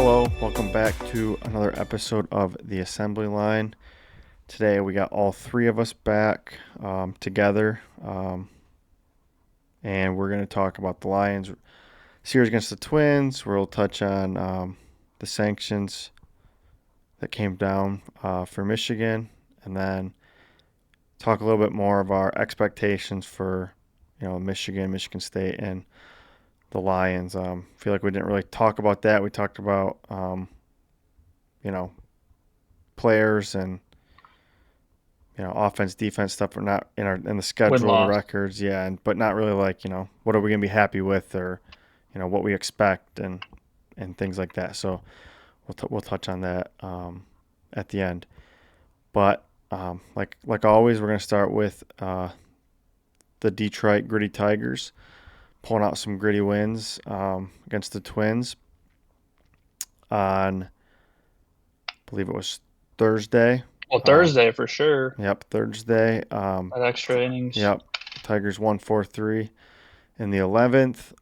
Hello, welcome back to another episode of The Assembly Line. Today we got all three of us back together, and we're going to talk about the Lions series against the Twins. We'll touch on the sanctions that came down for Michigan, and then talk a little bit more of our expectations for Michigan State, and the Lions. Feel like we didn't really talk about that. We talked about players and offense, defense stuff. We're not in the schedule, the records, but not really like what are we gonna be happy with, or what we expect and things like that. So we'll touch on that at the end. But like always, we're gonna start with the Detroit Gritty Tigers pulling out some gritty wins against the Twins on, I believe it was Thursday. Well, Thursday for sure. Yep, Thursday. At extra innings. Yep, Tigers won 4-3 in the 11th.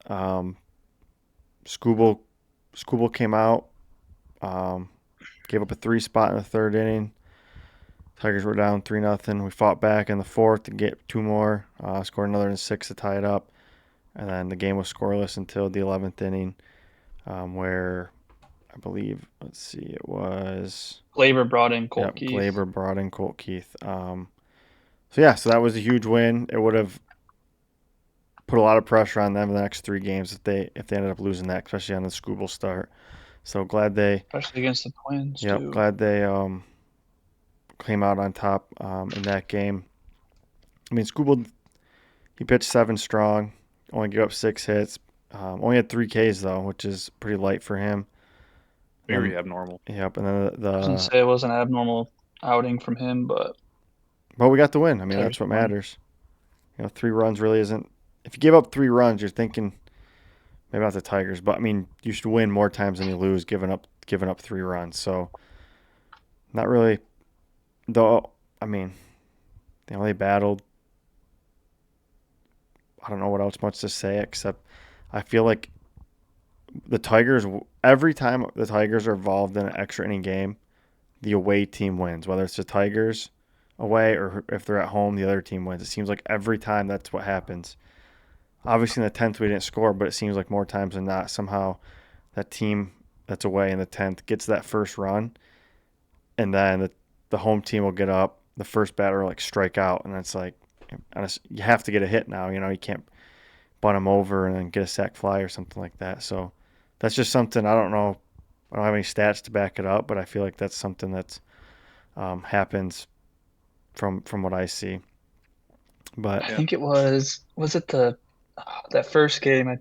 Skubal came out, gave up a 3 spot in the third inning. Tigers were down 3-0. We fought back in the fourth to get 2 more, scored another in 6 to tie it up. And then the game was scoreless until the 11th inning, where I believe, it was Glaber brought in Colt Keith. Glaber brought in Colt Keith. So that was a huge win. It would have put a lot of pressure on them in the next 3 games if they ended up losing that, especially on the Skubal start. So glad they, especially against the Twins. Yep, too. Glad they came out on top in that game. I mean, Skubal, he pitched 7 strong. Only gave up 6 hits. Only had 3 Ks, though, which is pretty light for him. Very abnormal. Yep, and then I was going to say it was an abnormal outing from him, but we got the win. I mean, that's what matters. 3 runs really isn't – if you give up 3 runs, you're thinking maybe not the Tigers, but, I mean, you should win more times than you lose giving up 3 runs. So, not really – though, I mean, they battled. I don't know what else much to say, except I feel like the Tigers, every time the Tigers are involved in an extra inning game, the away team wins. Whether it's the Tigers away or if they're at home, the other team wins. It seems like every time that's what happens. Obviously in the 10th we didn't score, but it seems like more times than not, somehow that team that's away in the 10th gets that first run, and then the home team will get up, the first batter will like strike out, and it's like, you have to get a hit now. You can't bunt him over and then get a sac fly or something like that. So that's just something, I don't know. I don't have any stats to back it up, but I feel like that's something that's happens from what I see. But I think it was it that first game? I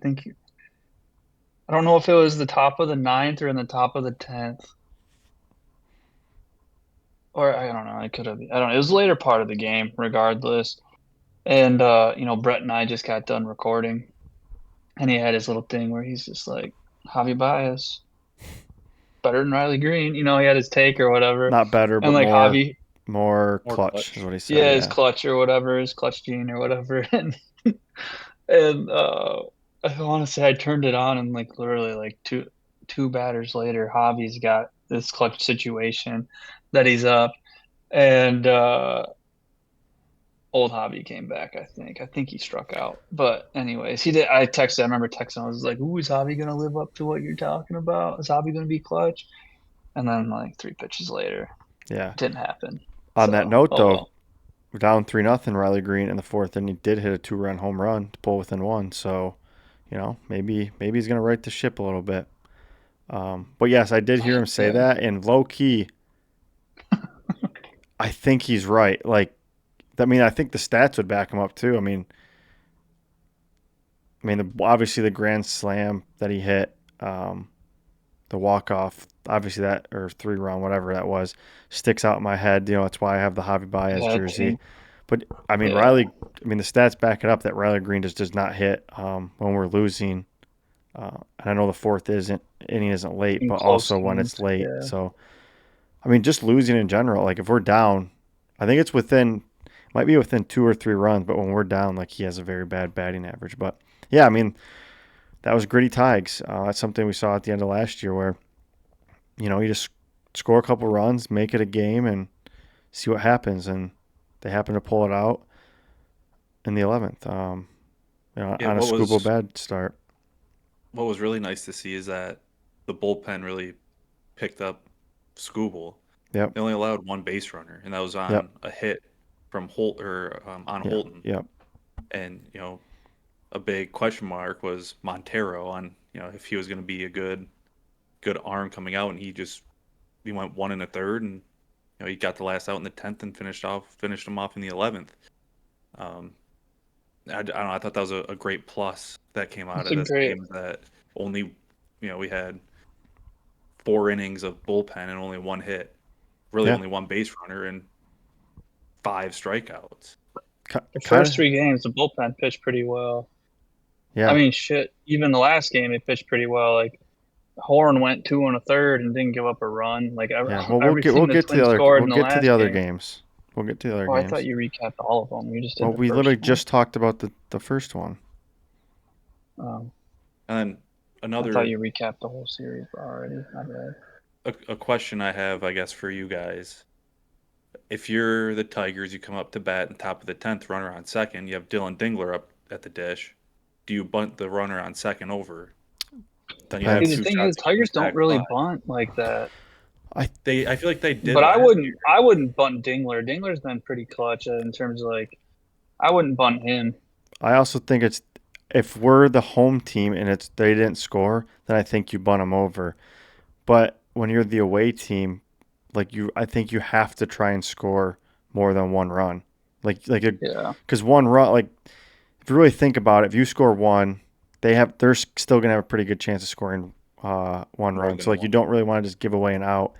don't know if it was the top of the 9th or in the top of the 10th. Or I don't know. I could have. I don't know. It was the later part of the game, regardless. And, Brett and I just got done recording, and he had his little thing where he's just like, Javi Baez, better than Riley Green. He had his take or whatever. Not better, but like Javi, more clutch is what he said. Yeah, his clutch or whatever, his clutch gene or whatever. And I want to say I turned it on, and like literally like two batters later, Javi's got this clutch situation that he's up, and old Javi came back, I think he struck out. But anyways, he did. I remember texting. I was like, "Ooh, is Javi gonna live up to what you're talking about? Is Javi gonna be clutch?" And then like 3 pitches later, it didn't happen. On that note, though, we're down 3-0. Riley Green in the 4th, and he did hit a 2-run home run to pull within 1. So, maybe he's gonna right the ship a little bit. But yes, I did hear him say that, and low key, I think he's right. Like, I mean, I think the stats would back him up too. I mean, obviously the grand slam that he hit, the walk-off, obviously that, or 3-run, whatever that was, sticks out in my head. That's why I have the Javi Baez jersey. But, I mean, Riley, the stats back it up that Riley Green just does not hit when we're losing. And I know the 4th inning isn't late, but also when it's late. Yeah. So, I mean, just losing in general, like if we're down, I think it's might be within 2 or 3 runs, but when we're down, like he has a very bad batting average. But yeah, I mean, that was gritty Tigers. That's something we saw at the end of last year where you just score a couple runs, make it a game, and see what happens. And they happen to pull it out in the 11th. Yeah, On a Scuba bad start. what was really nice to see is that the bullpen really picked up Scooble. Yep. They only allowed one base runner, and that was Yep. on a hit from Holt or on Yeah. Holton. Yep. And a big question mark was Montero on if he was going to be a good arm coming out, and he went 1 1/3, and he got the last out in the 10th and finished him off in the 11th. I don't know. I thought that was a great plus that came out It's of a this great. game. That only we had 4 innings of bullpen and only one hit, really Yeah. only one base runner and 5 strikeouts. The Kind first of. 3 games, the bullpen pitched pretty well. Yeah. I mean, shit. Even the last game, they pitched pretty well. Like Horn went 2 1/3 and didn't give up a run. Like Yeah. Well, everything the Twins scored we'll in the get to last the other game. games. We'll get to the other Oh, I games. thought you recapped all of them. You just did Well, the we first literally one. just talked about the first one. Um, And then I thought another you recapped the whole series already. My bad. a question I have, I guess, for you guys. If you're the Tigers, you come up to bat in top of the 10th, runner on second. You have Dylan Dingler up at the dish. Do you bunt the runner on second over? Then you have Depends. See, the two thing is, shots against Tigers the don't back really five. bunt like that. I feel like they did But I last year. wouldn't bunt Dingler. Dingler's been pretty clutch in terms of like, I wouldn't bunt him. I also think it's if we're the home team and they didn't score, then I think you bunt them over. But when you're the away team, I think you have to try and score more than one run. Yeah. Because one run, if you really think about it, if you score one, they're still gonna have a pretty good chance of scoring one More run. than So you one. don't really want to just give away an out.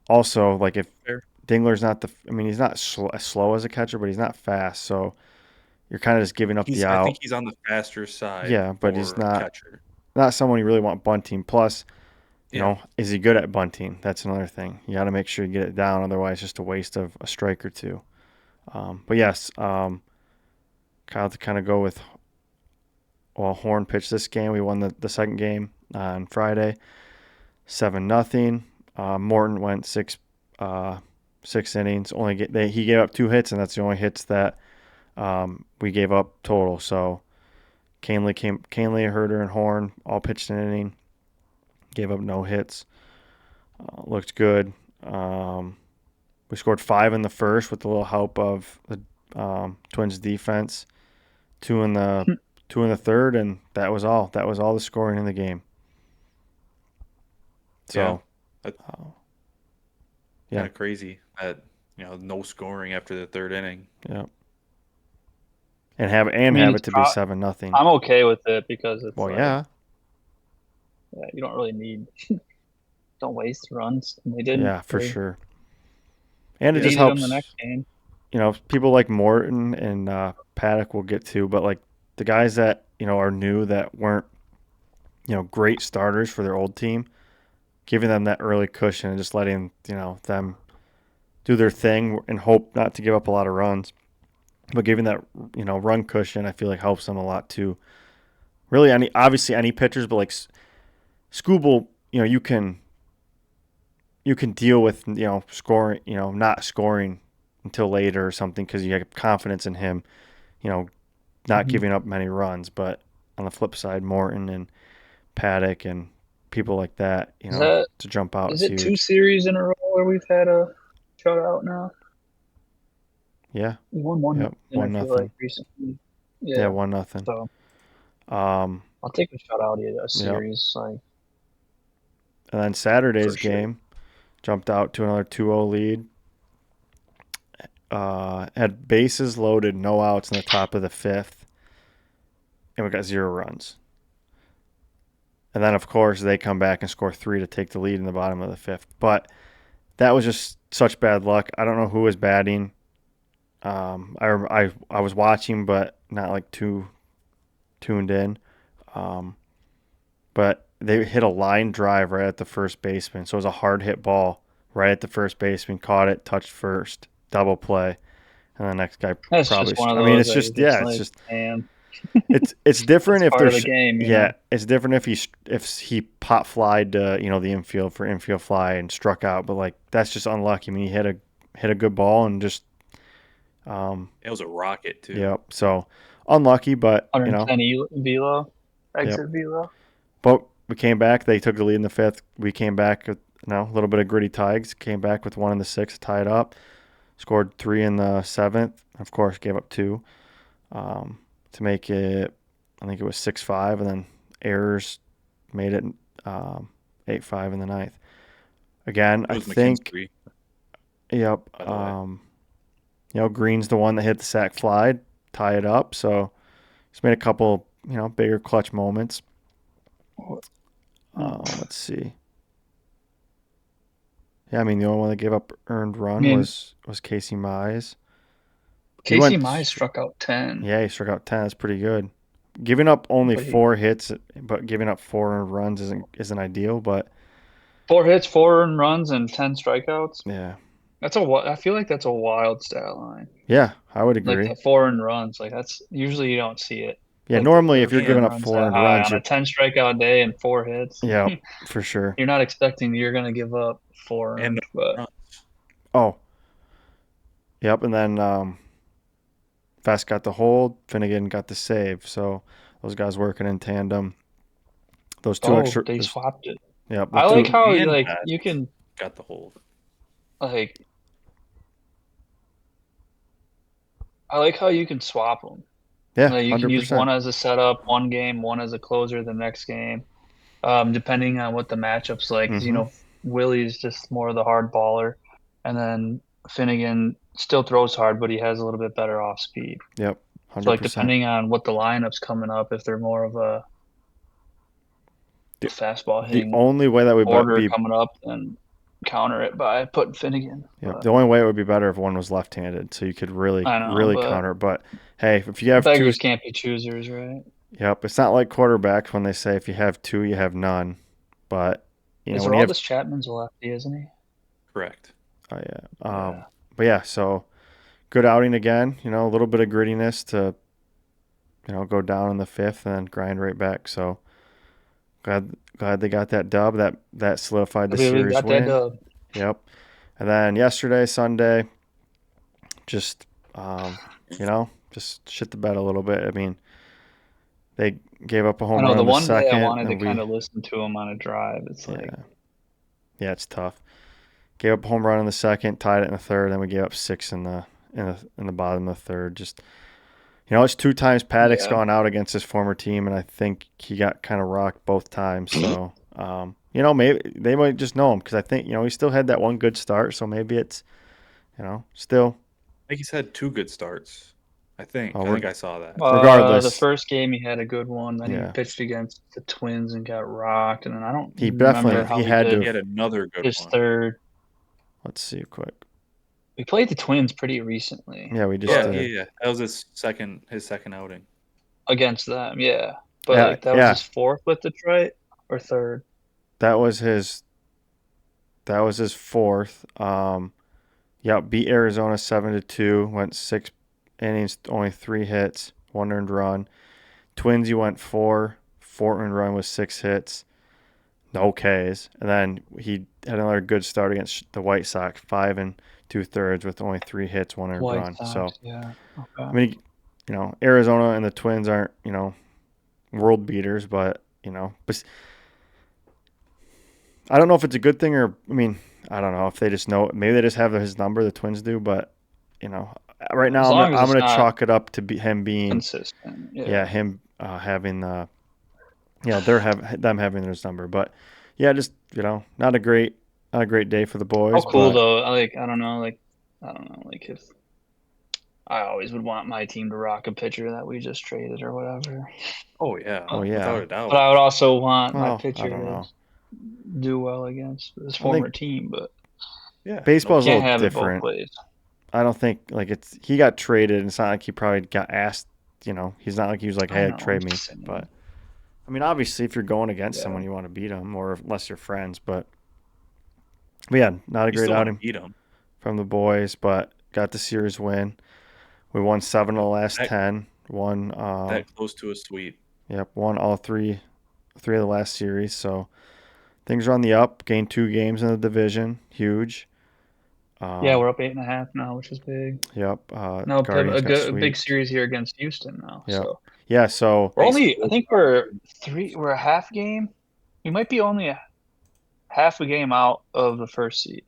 Also, if Fair. Dingler's not he's not as slow as a catcher, but he's not fast. So you're kind of just giving up the I out. think he's on the faster side Yeah, but he's for a not catcher. someone you really want bunting. Plus, Yeah. is he good at bunting? That's another thing. You got to make sure you get it down. Otherwise, it's just a waste of a strike or two. But yes, Kyle, to kind of go with, Horn pitched this game. We won the second game on Friday, 7-0. Morton went six innings. He gave up 2 hits, and that's the only hits that we gave up total. So Canley, Herder, and Horn all pitched an inning. Gave up no hits. Looked good. We scored 5 in the first with a little help of the Twins defense. 2 in the third, and that was all. That was all the scoring in the game. So, That's yeah. kind of crazy that no scoring after the third inning. Yeah. And have it to be 7-0. I'm okay with it because it's yeah. You don't really need. Don't waste runs. And they didn't. Yeah, for sure. And it They just needed helps. them the next game. People like Morton and Paddock we'll get to, but the guys that are new that weren't great starters for their old team, giving them that early cushion and just letting them do their thing and hope not to give up a lot of runs, but giving that run cushion, I feel like helps them a lot too. Really, obviously any pitchers, but Scooble, you can deal with scoring, not scoring until later or something because you have confidence in him, not giving up many runs. But on the flip side, Morton and Paddock and people like that, to jump out. Is it 2 series in a row where we've had a shutout now? Yeah. We won 1. Yep, I feel 1-0. like recently. Yeah, 1-0. So I'll take a shutout in a series. And then Saturday's sure. game jumped out to another 2-0 lead. Had bases loaded, no outs in the top of the 5th, and we got 0 runs. And then, of course, they come back and score 3 to take the lead in the bottom of the 5th. But that was just such bad luck. I don't know who was batting. I was watching, but not too tuned in. But they hit a line drive right at the first baseman, so it was a hard hit ball right at the first baseman. Caught it, touched first, double play, and the next guy That's probably. Just one of those it's just damn. It's different It's if part of there's the game, you yeah, know. it's different if he pot flied the infield for infield fly and struck out, but like that's just unlucky. I mean, he hit a good ball and just It was a rocket too. yep. So unlucky, but 110 velo, yep. exit velo. But we came back. They took the lead in the fifth. We came back with a little bit of gritty Tigers. Came back with one in the sixth, tied up. Scored 3 in the seventh. Of course, gave up 2 to make it. I think it was 6-5, and then errors made it 8-5 in the ninth. Again, It I was think. McKinstry, Yep. by the way. Green's the one that hit the sack fly, tie it up. So he's made a couple bigger clutch moments. Let's see. Yeah, I mean the only one that gave up earned run was Casey Mize. Casey Mize struck out 10. Yeah, he struck out 10. That's pretty good. Giving up only But 4 hits, but giving up 4 earned runs isn't ideal. But 4 hits, 4 earned runs, and 10 strikeouts. yeah, I feel like that's a wild stat line. yeah, I would Like agree. the 4 earned runs, like that's usually you don't see it. Yeah, Like normally the if you're earned giving up runs 4 that earned high runs, on a 10 strikeout day and 4 hits. yeah, for sure. You're not expecting you're gonna give up 4 And earned, but no, Oh, yep, and then Fast got the hold, Finnegan got the save. So those guys working in tandem. Those two extra. they swapped it. Yep, the I like two. how and like Bass you can got the hold. like I like how you can swap them. Yeah, Like you can use 100%. one as a setup, one game, one as a closer the next game, depending on what the matchup's like. 'Cause, Mm-hmm. Willie's just more of the hard baller, and then Finnegan still throws hard, but he has a little bit better off speed. Yep, So like 100%. depending on what the lineup's coming up, if they're more of a The, fastball the hitting only way that would order be coming up, then counter it by putting Finnegan. yep, But the only way it would be better if one was left-handed, so you could really I know, really but counter. But hey, if you have two, beggars can't be choosers, right? yep, it's not like quarterbacks when they say if you have 2, you have none. But Is when you have, Aroldis Chapman's a lefty, isn't he? Correct. oh yeah, Yeah. but yeah, so good outing again. A little bit of grittiness to go down in the fifth and then grind right back. So glad they got that dub. That solidified the I mean, we series got that win. dub. Yep. And then yesterday, Sunday, just just shit the bed a little bit. I mean, they gave up a I home know run the in the one day I second, wanted to and kind of listen to him on a drive. It's like, yeah, it's tough. Gave up a home run in the second, tied it in the third, then we gave up 6 in the bottom of the third. Just it's 2 times Paddock's yeah, gone out against his former team, and I think he got kind of rocked both times. So maybe they might just know him because I think he still had that one good start. So maybe it's still. I think he's had 2 good starts. I think. Oh, I think I saw that. regardless, the first game he had a good one. Then he yeah, pitched against the Twins and got rocked. And then I don't he remember definitely how he he had did He had to. another good his one. third. Let's see quick. We played the Twins pretty recently. Yeah, we just Yeah, did. yeah. That was his second outing. Against them, yeah. But Yeah, like that was his fourth with Detroit or third. that was his fourth. Yeah, beat Arizona 7-2. Went 6 innings, only 3 hits, 1 earned run. Twins, you went 4 earned run with 6 hits, no Ks, and then he had another good start against the White Sox, 5 2/3 with only 3 hits, 1 earned White run. Sox, So yeah. Okay. I mean, Arizona and the Twins aren't world beaters, but but I don't know if it's a good thing or I mean I don't know if they just know maybe they just have his number the Twins do, but right now As long as I'm it's gonna not chalk it up to him being consistent. Yeah. him having the them having their number, but yeah, just not a great day for the How boys, cool but though. I don't know, like if I always would want my team to rock a pitcher that we just traded or whatever. Oh yeah. oh yeah, Without a doubt. But I would also want my well pitcher I don't to know. do well against his I former think team, but Yeah. baseball's a can't little have it both different. ways. I don't think he got traded. And it's not like he probably got asked. He's not like he was like, I "Hey, know, trade I'm me." just saying. But I mean, obviously, if you're going against Yeah. someone, you want to beat them, or unless you're friends. But yeah, not a You great still want to outing beat him. from the boys, but got the series win. We won 7 of the last That- 10. Won. That close to a sweep. Yep, won all three of the last series. So things are on the up. Gained 2 games in the division. Huge. Yeah, we're up 8.5 now, which is big. Yep. No, Guardians got a big swept. series here against Houston now. Yep. So Yeah. So we're only, I think we're a half game. We might be only a half a game out of the first seed.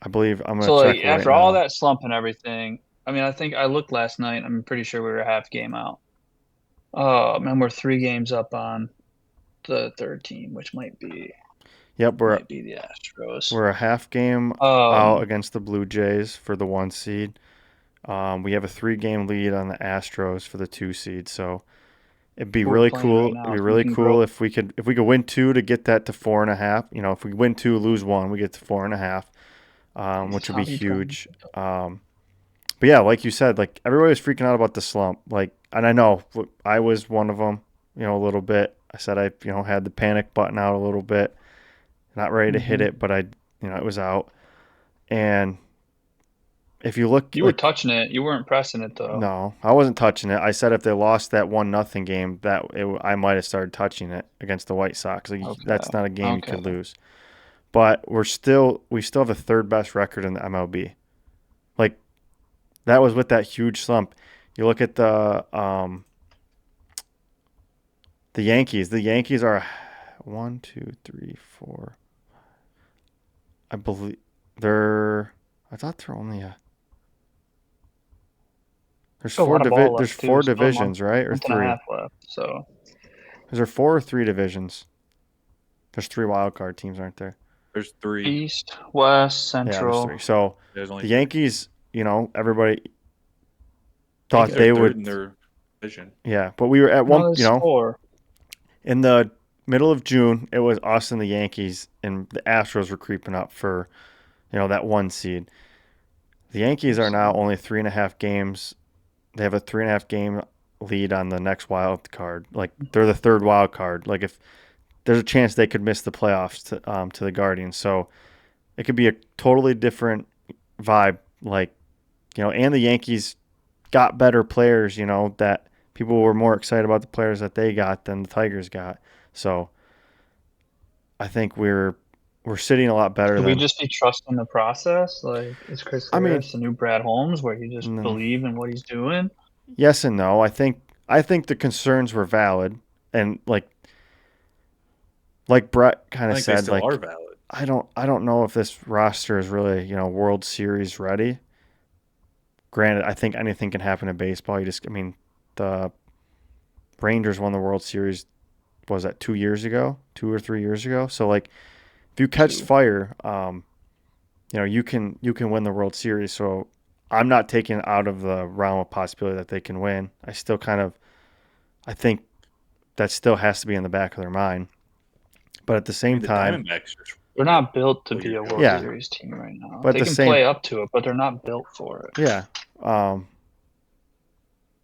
I believe I'm gonna So like check right after all now. that slump and everything, I mean, I think I looked last night. I'm pretty sure we were a half game out. And we're 3 games up on the third team, which Yep. might be the Astros. We're a half game out against the Blue Jays for the 1 seed. We have a 3-game lead on the Astros for the 2 seed. So it'd be who we're really playing right cool. now, It'd be so we really can cool grow. if we could win 2 to get that to 4.5. You know, if we win 2, lose 1, we get to 4.5, which would be Tommy John. huge. But yeah, like you said, like everybody was freaking out about the slump. Like, and I know I was one of them. You know, a little bit. I said I had the panic button out a little bit, not ready to hit Mhm. it, but it was out. And if you look, You were touching it. You weren't pressing it though. no, I wasn't touching it. I said if they lost that 1-0 game, I might have started touching it against the White Sox. Like, Okay. that's not a game you Okay. could lose. But we still have the 3rd best record in the MLB. Like, that was with that huge slump. You look at the Yankees. The Yankees are 1, 2, 3, 4. I believe they're. I thought they're only a. There's A lot of ball there's left too. 4 Still a divisions, right? Or month and a 3? half left. So Is there 4 or 3 divisions? There's 3 wild card teams, aren't there? There's 3. East, West, Yeah, there's Central. 3. So There's only the 3. Yankees, everybody thought They're they third would. in their division. Yeah, but we were at No, one. there's 4. In the middle of June, it was us and the Yankees, and the Astros were creeping up for, that 1 seed. The Yankees are now only 3.5 games. They have a 3.5 game lead on the next wild card. Like, they're the 3rd wild card. Like, if there's a chance they could miss the playoffs to the Guardians, so it could be a totally different vibe. Like, and the Yankees got better players. That people were more excited about the players that they got than the Tigers got. So I think we're sitting a lot better Should we than. just be trusting the process? Like, is Chris I mean, Harris the new Brad Holmes, where you just no. believe in what he's doing? Yes and no. I think the concerns were valid, and like Brett kind I of think they said, still like are valid. I don't know if this roster is really World Series ready. Granted, I think anything can happen in baseball. The Rangers won the World Series. Was that 2 years ago, 2 or 3 years ago? So like, if you catch 2. fire, you can win the World Series. So I'm not taking it out of the realm of possibility that they can win. I think that still has to be in the back of their mind. But at the same The time, Diamondbacks They're not built to Well, be a you're World Yeah. Series team right now. But They the can same- play up to it, but they're not built for it. yeah.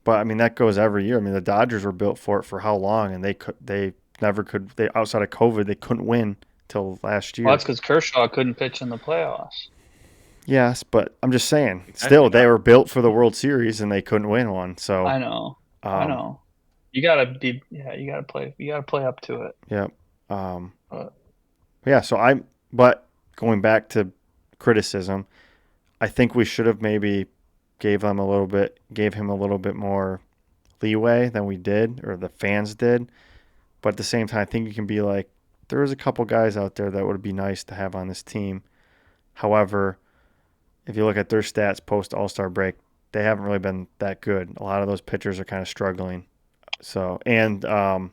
But I mean, that goes every year. I mean, the Dodgers were built for it for how long, and they never could. They, outside of COVID, they couldn't win till last year. Well, that's because Kershaw couldn't pitch in the playoffs. Yes, but I'm just saying, still, they were built for the World Series and they couldn't win one. So I know. I know. You gotta play up to it. Yep. But Yeah. But going back to criticism, I think we should have maybe gave him a little bit more leeway than we did, or the fans did. But at the same time, I think you can be like, there was a couple guys out there that would be nice to have on this team. However, if you look at their stats post All-Star break, they haven't really been that good. A lot of those pitchers are kind of struggling. So, and the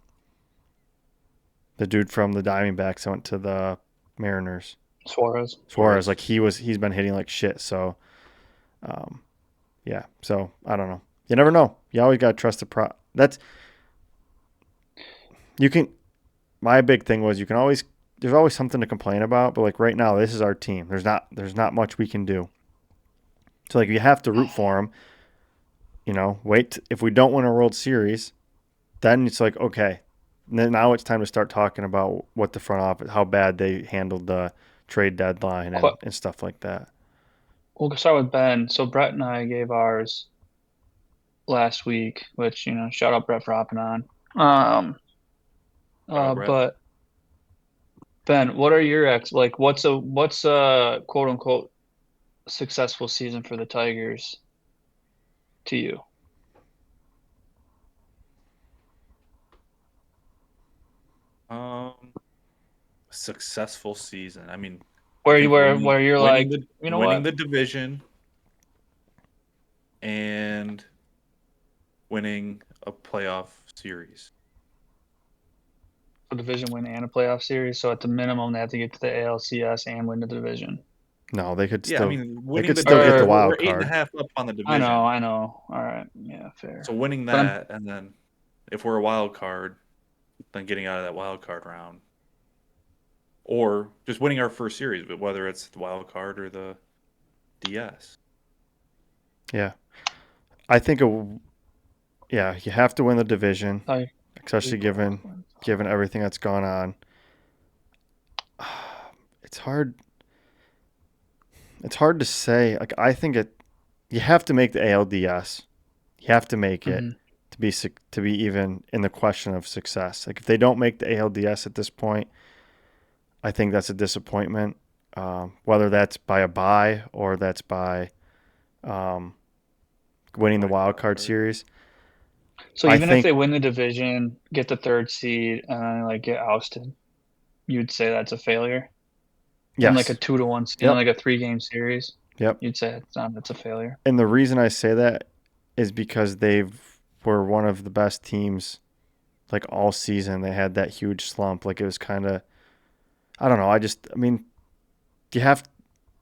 dude from the Diamondbacks went to the Mariners. Suarez, like he's been hitting like shit. So, yeah. So I don't know. You never know. You always gotta trust the You can. My big thing was there's always something to complain about, but like right now, this is our team. There's not much we can do. So like you have to root for them. Wait. If we don't win a World Series, then it's like, okay. And then now it's time to start talking about what the front office, how bad they handled the trade deadline and stuff like that. We'll start with Ben. So Brett and I gave ours last week, which, shout out Brett for hopping on. Brett. But Ben, what are your what's a quote unquote successful season for the Tigers to you? Successful season. I mean, I Where you think where you're winning like, the you know winning what? the division and winning a playoff series. A division win and a playoff series. So at the minimum, they have to get to the ALCS and win the division. No, they could Yeah, I still mean, they winning could the still get the division, Or we're wild eight and a card. half up on the I know. division. All right, yeah, fair. So winning But that, and then if we're a wild card, then getting out of that wild card round, or just winning our first series, but whether it's the wild card or the DS. Yeah, I think yeah, you have to win the division, especially given everything that's gone on. It's hard. It's hard to say. Like I think you have to make the ALDS. You have to make it Mhm. to be even in the question of success. Like if they don't make the ALDS at this point, I think that's a disappointment. Whether that's by a bye or that's by um, winning the wild card series. So I even if think they win the division, get the third seed, and then like get ousted, you'd say that's a failure in like a yes. 2-1, Yep. like a 3-game series. Yep. You'd say that's a failure. And the reason I say that is because were one of the best teams like all season. They had that huge slump. Like it was kind of, I don't know. I mean,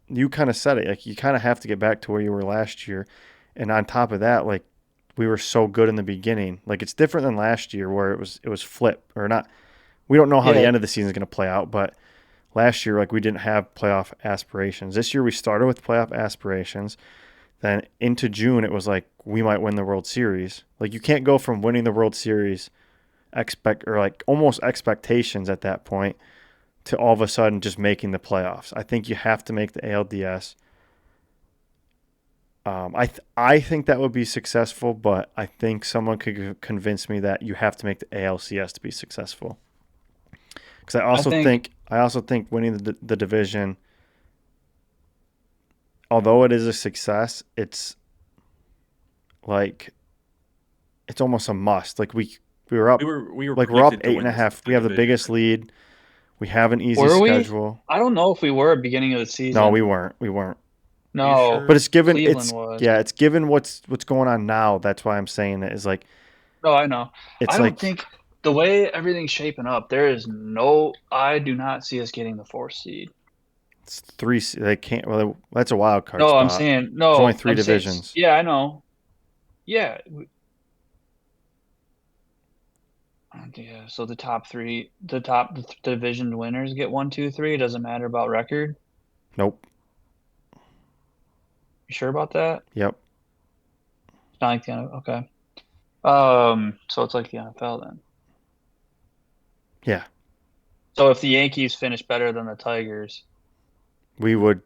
you kind of said it. Like you kind of have to get back to where you were last year. And on top of that, like we were so good in the beginning. Like it's different than last year where it was flip or not. We don't know how the Yeah, end of the season is going to play out, but last year, like we didn't have playoff aspirations. This year we started with playoff aspirations. Then into June, it was like we might win the World Series. Like you can't go from winning the World Series like almost expectations at that point to all of a sudden just making the playoffs. I think you have to make the ALDS. I think that would be successful, but I think someone could convince me that you have to make the ALCS to be successful. Because I also think winning the division, although it is a success, it's like it's almost a must. Like we were up, We were like we're up predicted to eight win and a half. We have the division. biggest lead. We have an easy were we? schedule. I don't know if we were at the beginning of the No, season. we weren't. We weren't. Are you No, But sure? it's given. Cleveland was. It's given what's going on now. That's why I'm saying it is like No, I know. I it's don't like think the way everything's shaping up, I do not see us getting the 4th seed. it's three. They can't. Well, that's a wild card No, spot. There's only three I'm saying, divisions. yeah, I know. Yeah. Yeah, so the top division winners get 1, 2, 3. It doesn't matter about record. Nope. You sure about that? Yep. It's not like the NFL. Okay. So it's like the NFL then. Yeah. So if the Yankees finish better than the Tigers, We would.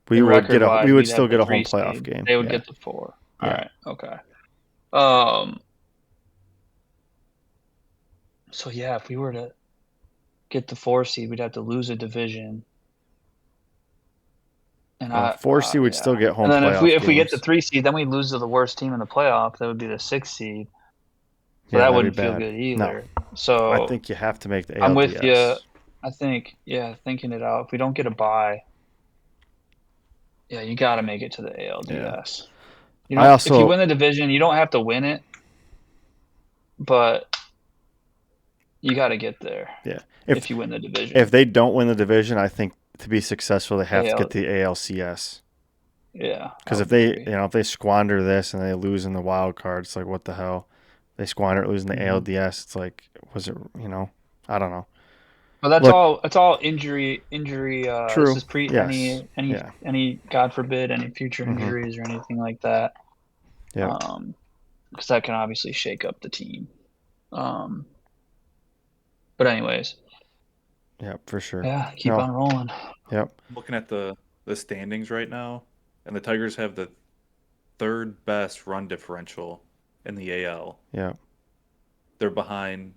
We and would get a. record-wise, We would we'd still have the get a home 3 playoff seed. game. They would Yeah. get the 4. All Yeah. right. Okay. Um. So yeah, if we were to get the 4 seed, we'd have to lose a division. And Well, 4C would yeah. still get And home then playoff if we get the games. 3 seed, then we lose to the worst team in the playoff. That would be the 6th seed. So Yeah, that that'd be wouldn't feel bad. good No, either. I So think you have to make the I'm with you. ALDS. I think, yeah, thinking it out. If we don't get a bye, yeah, you got to make it to the Yeah. ALDS. I If you also win the division, you don't have to win it, but you got to get there. yeah. If you win the division, If they don't win the division, I think to be successful they have to AL, get the ALCS. yeah, I Because would agree. if they squander this and they lose in the wild card, it's like what the hell? They squander it losing the ALDS. It's like was it I don't know. But that's Look, all. It's all injury. This true. is pre Yes. Yeah. any God forbid any future Mm-hmm. injuries or anything like that. Yeah. Because that can obviously shake up the team. Um, but anyways, Yeah, for sure. yeah, keep No. on rolling. Yep. I'm looking at the standings right now, and the Tigers have the third best run differential in the AL. Yeah. They're behind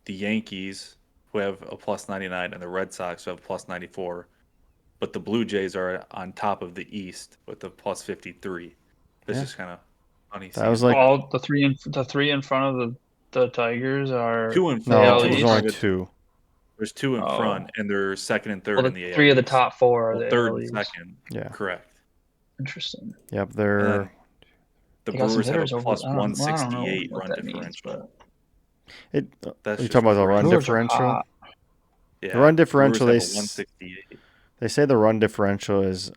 the Yankees, who have a plus 99, and the Red Sox, who have a plus 94. But the Blue Jays are on top of the East with a plus 53. It's Yeah. just kind of funny That was seeing like that. All the three in front of the Tigers are Two in no, AL two it was in only front East. of it. two. There's two in Oh, front, and they're second and well, third the in the AL three of the East. top four are Well, the third AL and East. second, Yeah. correct. Interesting. Yep. And They're then the They got some Brewers have a hitters over. plus I don't know 168 what run that means, differential. but it. That's You just talking about the run crazy. Brewers are differential? hot. The run Yeah, Brewers differential. have a 168. They say the run differential is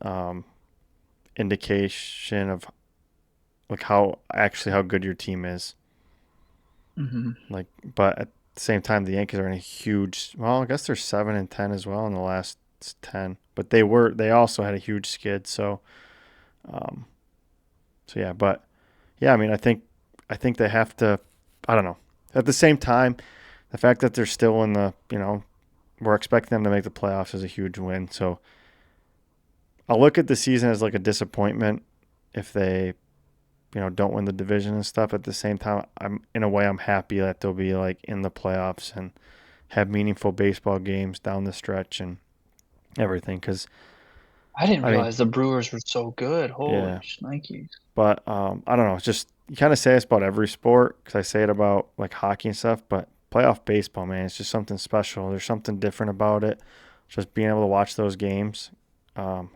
indication of like how good your team is. Mm-hmm. Like, but at the same time, the Yankees are in a huge. Well, I guess they're 7-10 as well in the last 10. But they also had a huge skid. Um, so yeah. But yeah, I mean, I think they have to. I don't know. At the same time, the fact that they're still in the we're expecting them to make the playoffs is a huge win. So I'll look at the season as like a disappointment if they don't win the division and stuff. At the same time, I'm happy that they'll be like in the playoffs and have meaningful baseball games down the stretch and everything. Because I didn't I mean, realize the Brewers were so good. Holy yeah, shnikes. but I don't know. It's just you kind of say this about every sport because I say it about like hockey and stuff. But playoff baseball, man, it's just something special. There's something different about it. Just being able to watch those games.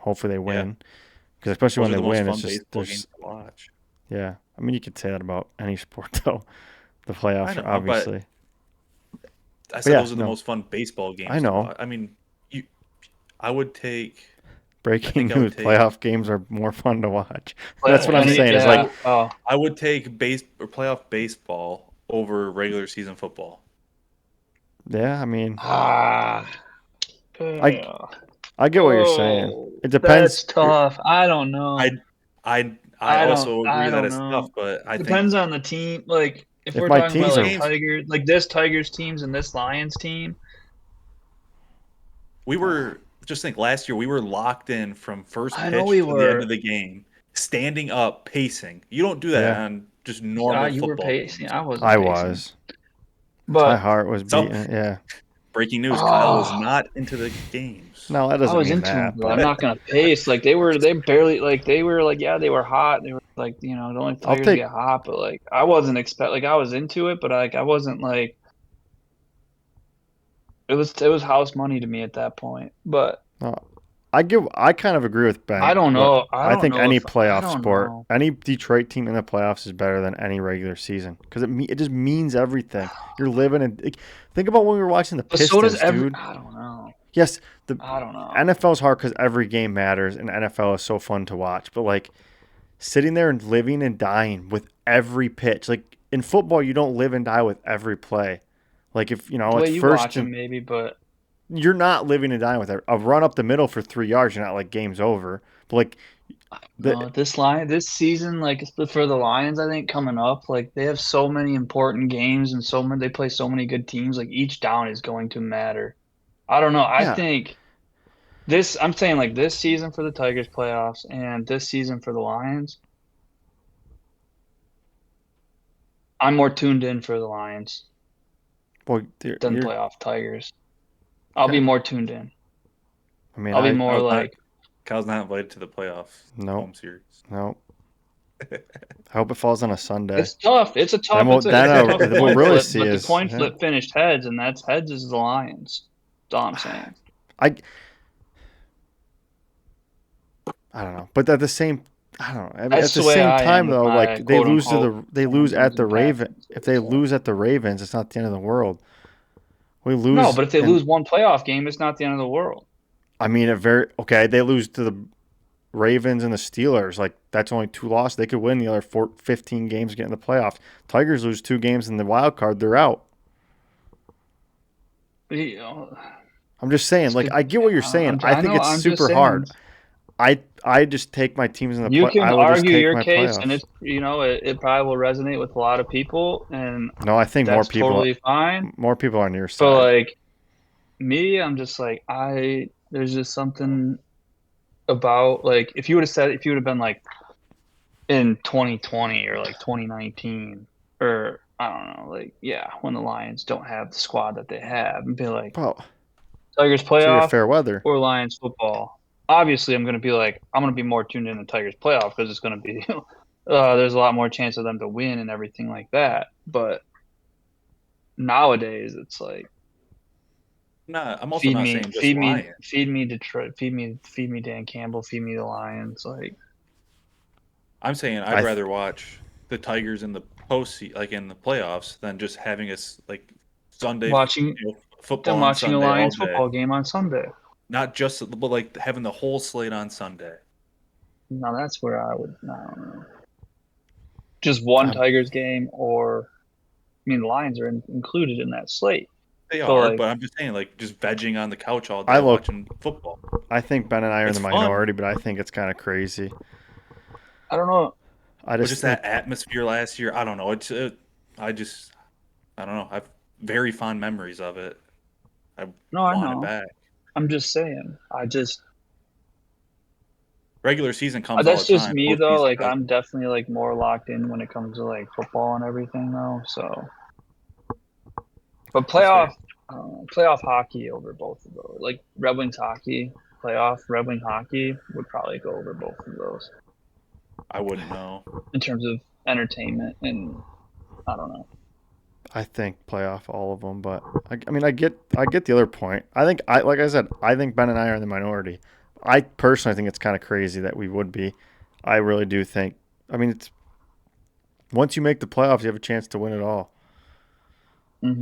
Hopefully they Yeah, win because especially those when are they the most win, it's fun just baseball games there's to watch. yeah. I mean, you could say that about any sport though. The I playoffs are know, but obviously. I But said yeah, those are the no, most fun baseball I games to know. watch. I mean, you, I would take. I Breaking think I would news: take. playoff games are more fun to watch. That's But what Oh, I'm see, saying. Is yeah, like, yeah. Oh, I would take base or playoff baseball over regular season football. yeah. I mean, ah. I Yeah. I get what you're saying. Oh, It that's depends. tough. I don't know. I, I also agree I that don't it's tough, know. but I think Depends on the team. Like if If we're my talking about teams these like are, games Tigers, like this Tigers teams and this Lions team. we uh, were just think last year we were locked in from first I know pitch we to the end were. of the game, standing up, pacing. You don't do that yeah, on just normal You were football pacing. games. I wasn't I pacing. was. Ty But Hart was So, beating it. Yeah. breaking news: Kyle is oh, not into the games. No, that I doesn't was mean into them, that. but I'm But not gonna pace. Like they barely like they were like yeah they were hot. They were like don't let I'll Tigers take. get hot, but like I wasn't like I was into it, but like I wasn't like it was house money to me at that point. But No, I kind of agree with Ben. I don't But know. I I don't think know any if I playoff don't sport, know. any Detroit team in the playoffs is better than any regular season because it just means everything. You're living in. Think about when we were watching the But so does Pistons, dude. I don't know. Yes, the I don't know. NFL is hard because every game matters, and NFL is so fun to watch. But like sitting there and living and dying with every pitch, like in football, you don't live and die with every play. Like if The way it's you first watch and them, maybe, but you're not living and dying with it. A run up the middle for 3 yards, you're not like game's over. But like the no, this season, like for the Lions, I think coming up, like they have so many important games and they play so many good teams. Like each down is going to matter. I don't know. I yeah, think I'm saying like this season for the Tigers playoffs and this season for the Lions, I'm more tuned in for the Lions well, than you're playoff Tigers. I'll be okay. more tuned in. I mean, I'll be more Kyle's not like, Kyle's not invited to the playoff nope, home series. nope. I hope it falls on a Sunday. it's tough. Then It's a tough we'll coin really flip, see but the is coin yeah. flip finished heads, and that's heads is the Lions. That's all I'm saying. I I don't know, but at the same I don't know. I mean, at That's the the way same I am time with though, my like quote unquote they lose at fandoms the and Raven. captains. If they So lose at the Ravens, it's not the end of the world. We no, lose but if they and lose one playoff game, it's not the end of the world. I mean, they lose to the Ravens and the Steelers. Like that's only two losses. They could win the other 15 games, get in the playoffs. Tigers lose two games in the wild card, they're out. You know, I'm just saying, it's like good. I get what you're saying. I I think know. it's I'm just super saying. hard. I just take my teams in the You play. can I will just argue take your my case, and playoffs. it's it probably will resonate with a lot of people, and No, I think that's totally fine. more people are on your But side. like me, I'm just like there's just something about like if you would have been like in 2020 or like 2019 or I don't know, like when the Lions don't have the squad that they have, and be like Well, Tigers so you're playoff fair weather. or Lions football. Obviously, I'm gonna be more tuned in to Tigers playoff because it's gonna be there's a lot more chance of them to win and everything like that. But nowadays, it's like I'm also not saying just Lions. feed me Detroit, feed me Dan Campbell, feed me the Lions. Like I'm saying I'd I rather watch the Tigers in the like in the playoffs than just having us like Sunday watching football them on watching a Sunday all Lions day. football game on Sunday. Not just, but like having the whole slate on Sunday. No, that's where I don't know. Just one I'm, Tigers game, or I mean, the Lions are included in that slate. They So are, like, but I'm just saying, like, just vegging on the couch all I day look. watching football. I think Ben and I are in It's the fun, minority, but I think it's kind of crazy. I don't know. I but just just that think atmosphere last year, I don't know. I don't know. I've very fond memories of it. I No, I want it know. back. I'm just saying. Regular season comes all That's the just time. me though. Postseason Like doesn't. I'm definitely like more locked in when it comes to like football and everything though. So, but That's fair. playoff hockey over both of those. Like Red Wings hockey, playoff Red Wing hockey would probably go over both of those I wouldn't know. in terms of entertainment and I don't know. I think playoff all of them, but I mean I get the other point. Like I said, I think Ben and I are in the minority. I personally think it's kind of crazy that we would be. I really do think. I mean, it's once you make the playoffs, you have a chance to win it all.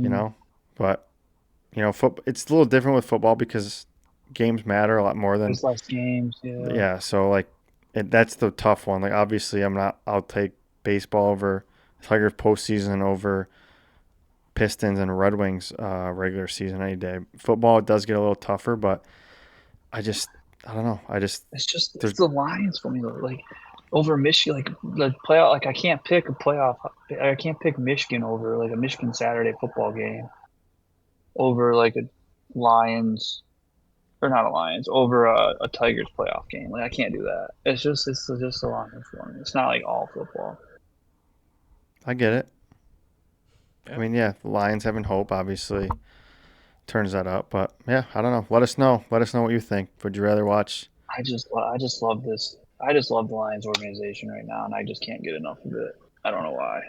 You Mm-hmm. know, but it's a little different with football because games matter a lot more than There's less games. Yeah. yeah. So like, that's the tough one. Like obviously, I'll take baseball over Tigers postseason over Pistons and Red Wings regular season any day. Football it does get a little tougher, but I just I don't know. It's There's the Lions for me. Like over Michigan, like the playoff. Like I can't pick a playoff. I can't pick Michigan over like a Michigan Saturday football game over like a Lions or not a Lions over a Tigers playoff game. Like I can't do that. It's just the Lions for me. It's not like all football. I get it. I Yeah. mean, yeah, the Lions having hope obviously turns that up, but yeah, I don't know. Let us know. Let us know what you think. Would you rather watch? I just love this. I just love the Lions organization right now, and I just can't get enough of it. I don't know why.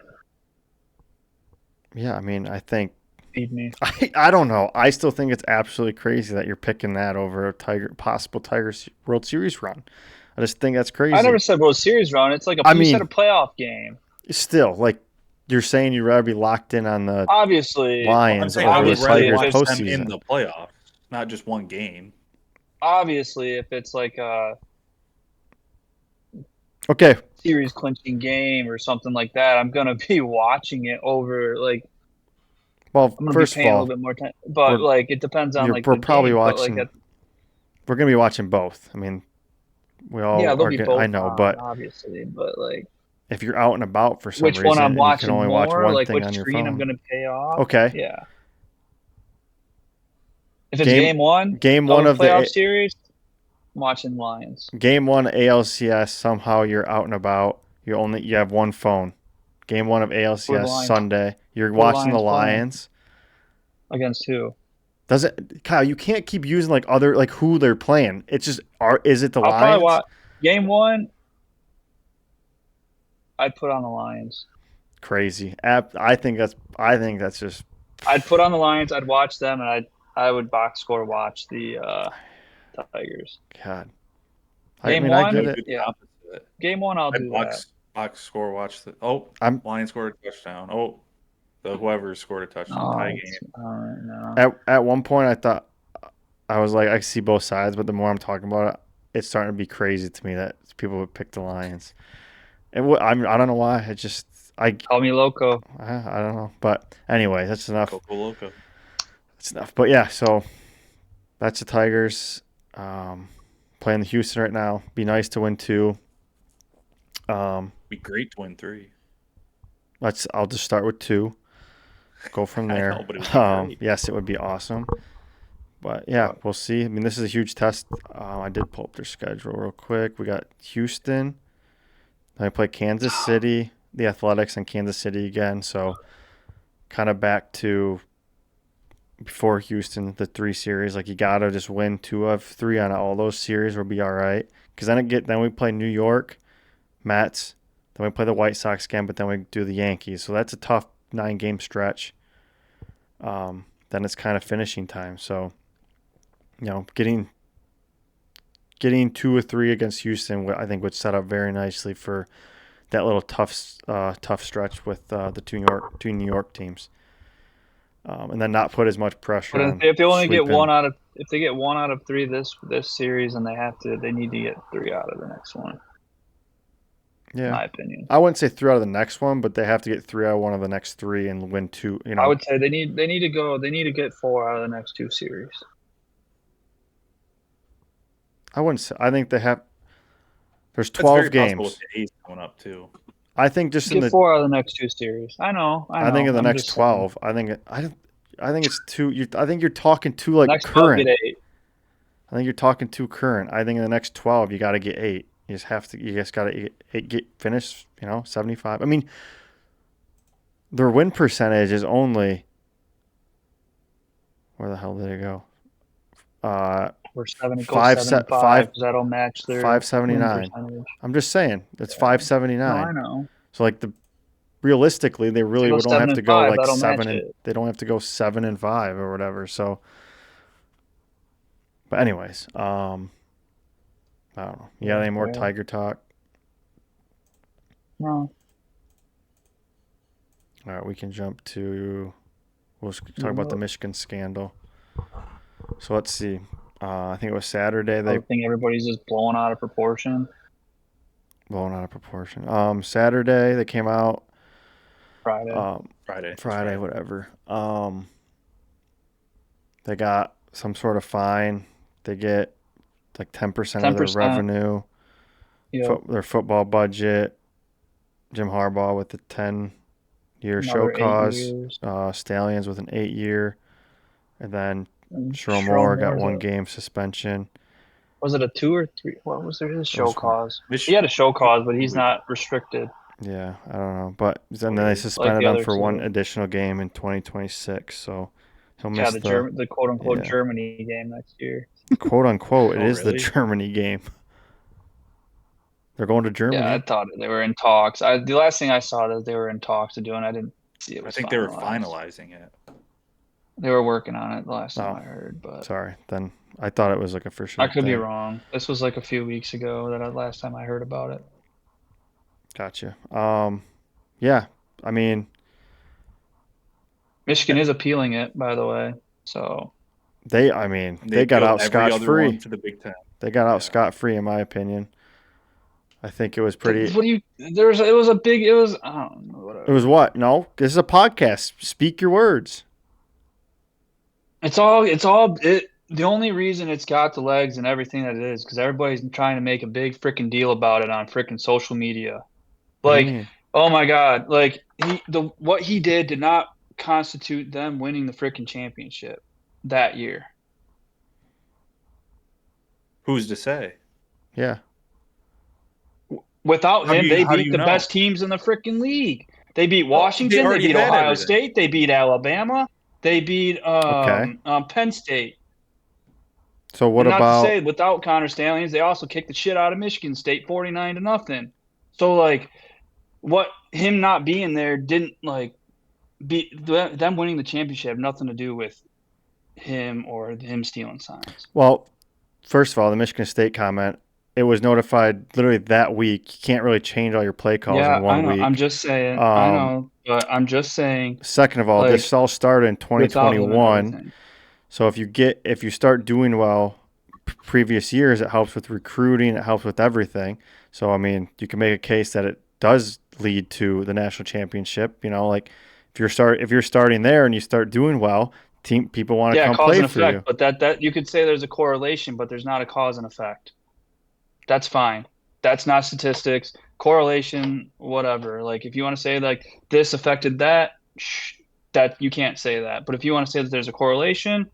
Yeah, I mean, I think Feed me. I don't know. I still think it's absolutely crazy that you're picking that over a possible Tigers World Series run. I just think that's I crazy. never said World Series run. It's like I you said a mean, playoff game. still, like you're saying, you'd rather be locked in on the Obviously, Well, I'm Lions saying I over the would rather obviously, if Tigers watch it's them in postseason. the playoffs, not just one game. obviously if it's like a Okay, series clinching game or something like that, I'm gonna be watching it over. Like well, I'm gonna be first of paying a little all, bit more time. But we're like it depends on like we're the probably game. But like watching. We're gonna be watching both. I mean, we all they'll are. be I both know, on, but obviously. But like if you're out and about for some which one reason I'm and you can watching only watch more, one like thing which on your screen I'm phone, gonna pay off. okay. Yeah. If it's Game game of one a of playoff the series, I'm watching Lions. game one ALCS. Somehow you're out and about. You have one phone. Game one of Who are the ALCS Lions? Sunday. You're Who are the watching the Lions playing Lions. against who? Does it, Kyle? You can't keep using like other like who they're playing. It's just is it the I'll probably Lions? watch game one. I'd put on the Lions. Crazy. I think that's just I'd put on the Lions. I'd watch them, and I would box score watch the Tigers. God. I Game mean, I I get one, would it. do the yeah. opposite. Game one, I'll I'd do that. box score watch the I'm Lions scored a touchdown. The whoever scored a touchdown tie No, game. no. at one point I thought I was like I see both sides, but the more I'm talking about it, it's starting to be crazy to me that people would pick the Lions. I don't know why. Call me loco. I don't know, but anyway, that's enough. Coco Loco. That's enough. But yeah, so that's the Tigers playing the Houston right now. Be nice to win two. Be great to win 3. I'll just start with two. Go from I there. know, but it would be great. Yes, it would be awesome. But yeah, we'll see. I mean, this is a huge test. I did pull up their schedule real quick. We got Houston. Then we play Kansas City, the Athletics, and Kansas City again. So kind of back to before Houston, the 3 series. Like you gotta just win 2 of 3 on all those series. We'll be all right. Because then we play New York, Mets. Then we play the White Sox again, but then we do the Yankees. So that's a tough 9-game stretch. Then it's kind of finishing time. So getting 2 or 3 against Houston, I think would set up very nicely for that little tough stretch with the two New York teams, and then not put as much pressure But on if they only get sweeping. if they get 1 out of 3 this series, and they need to get 3 out of the next one. Yeah, my opinion. I wouldn't say 3 out of the next one, but they have to get 3 out of one of the next 3 and win 2. I would say they need to get 4 out of the next 2 series. I wouldn't say. I think they have. There's That's very 12 possible games. with the A's coming up too. I think just in Get the 4 out of the next 2 series. I know. I think in the I'm next just saying. 12. I think it's too. I think you're talking too like Next 12 current. get 8. I think you're talking too current. I think in the next 12 you got to get 8. You just have to. You just got to get finish. 75. I mean, their win percentage is only. Where the hell did it go? Or 7 Five goes se- 7-5 five- because that'll match their 579. win percentage. I'm just saying it's No, 579. I know. So like realistically, they really go don't have to 7-5, go like that'll match 7 and it. they don't have to go 7-5 or whatever. So, but anyways, I don't know. You got any more Yeah. Tiger talk? No. All right, we can jump to. We'll talk about the Michigan scandal. So let's see. I think it was Saturday. I think everybody's just blowing out of proportion. Blown out of proportion. Saturday they came out. Friday. Friday. Whatever. They got some sort of fine. They get like 10% of their 10%. revenue. Yep. Their football budget. Jim Harbaugh with the 10-year show Another 8 cause. years. Stallions with an 8-year. And then And Sherrell Moore got Moore's 1-game suspension. Was it a 2 or 3? What was his show cause? Mich- He had a show cause, but he's not restricted. Yeah, I don't know. But then they Weird. suspended the him other for 1 two. additional game in 2026. So he'll Yeah, miss the quote unquote yeah. Germany game next year. quote unquote. It is the really? Germany game. They're going to Germany. Yeah, I thought they were in talks. The last thing I saw that they were in talks to do, and I didn't see it. I Was think they were finalized. finalizing it. They were working on it the last time Oh, I heard, but sorry. Then I thought it was like a for sure I could be thing. wrong. This was like a few weeks ago last time I heard about it. Gotcha. Yeah. I mean, Michigan is appealing it, by the way. So they got out scot scot-free. to the Big Ten. They got out scot-free, in my opinion. I think it was pretty. What do you? It was a big. It was. I don't know. Whatever. It was what? No, this is a podcast. Speak your words. It's all. The only reason it's got the legs and everything that it is because everybody's trying to make a big freaking deal about it on freaking social media. What do you Like, mean? oh my God! Like what he did not constitute them winning the freaking championship that year. Who's to say? Yeah. Without How do him, you- they how do beat you the know? best teams in the freaking league. They beat Washington. They already beat had Ohio everything. State. They beat Alabama. They beat Penn State. So what And not to about? say without Connor Stallions, they also kicked the shit out of Michigan State 49-0. So like, what him not being there didn't like be them winning the championship had nothing to do with him or him stealing signs. Well, first of all, the Michigan State comment. It was notified literally that week. You can't really change all your play calls in one I know. week. I'm just saying. I know, but I'm just saying. Second of all, like, this all started in without him and 2021. everything. So if you start doing well previous years, it helps with recruiting, it helps with everything. So I mean, you can make a case that it does lead to the national championship. Like if you're starting there and you start doing well, people want to come cause play and for effect, you. But that you could say there's a correlation, but there's not a cause and effect. That's fine. That's not statistics. Correlation, whatever. Like if you want to say like this affected that, that you can't say that. But if you want to say that there's a correlation,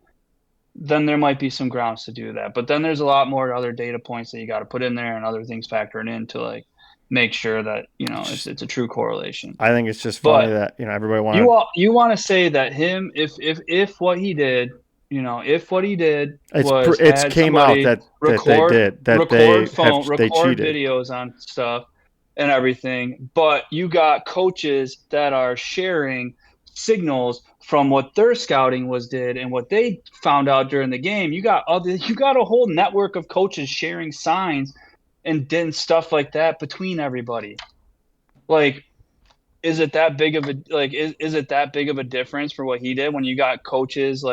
then there might be some grounds to do that. But then there's a lot more other data points that you got to put in there and other things factoring into like make sure that it's a true correlation. I think it's just funny But that everybody you want to say that him if what he did, if what he did was it's had came out somebody that they did that they record cheated. videos on stuff and everything, but you got coaches that are sharing signals from what their scouting did and what they found out during the game. You got a whole network of coaches sharing signs and stuff like that between everybody. Like, is it that big of a is it that big of a difference for what he did when you got coaches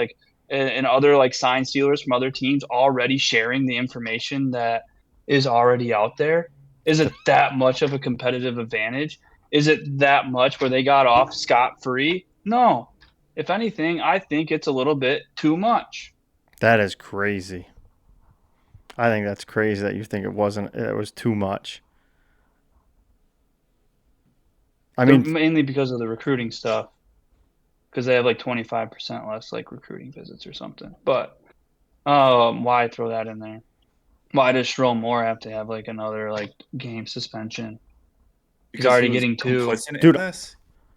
and other sign stealers from other teams already sharing the information that is already out there? Is it that much of a competitive advantage? Is it that much where they got off scot-free? No. If anything, I think it's a little bit too much. That is crazy. I think that's crazy that you think it was too much. I mean, mainly because of the recruiting stuff, because they have 25% less recruiting visits or something. But why throw that in there? Why does Sherrone Moore have to have another game suspension? He's already getting 2. Dude,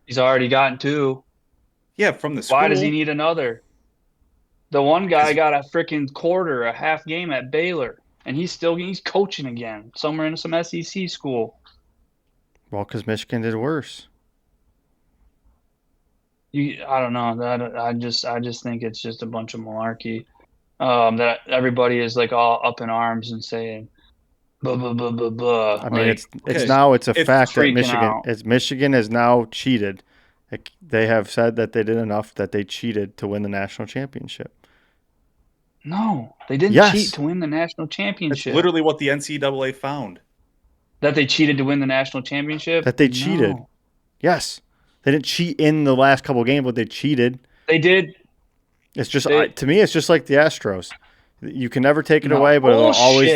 he's already gotten 2. Yeah, from the school. Why does he need another? The one guy got a freaking quarter, a half game at Baylor, and he's coaching again somewhere in some SEC school. Well, because Michigan did worse. I don't know. I just think it's just a bunch of malarkey. That everybody is all up in arms and saying, blah blah blah blah blah. I mean, it's a fact that Michigan has now cheated. They have said that they did enough that they cheated to win the national championship. No, they didn't cheat to win the national championship. That's literally what the NCAA found. That they cheated to win the national championship? That they cheated. Yes. They didn't cheat in the last couple of games, but they cheated. They did. It's just to me, it's just like the Astros. You can never take it away, but it will always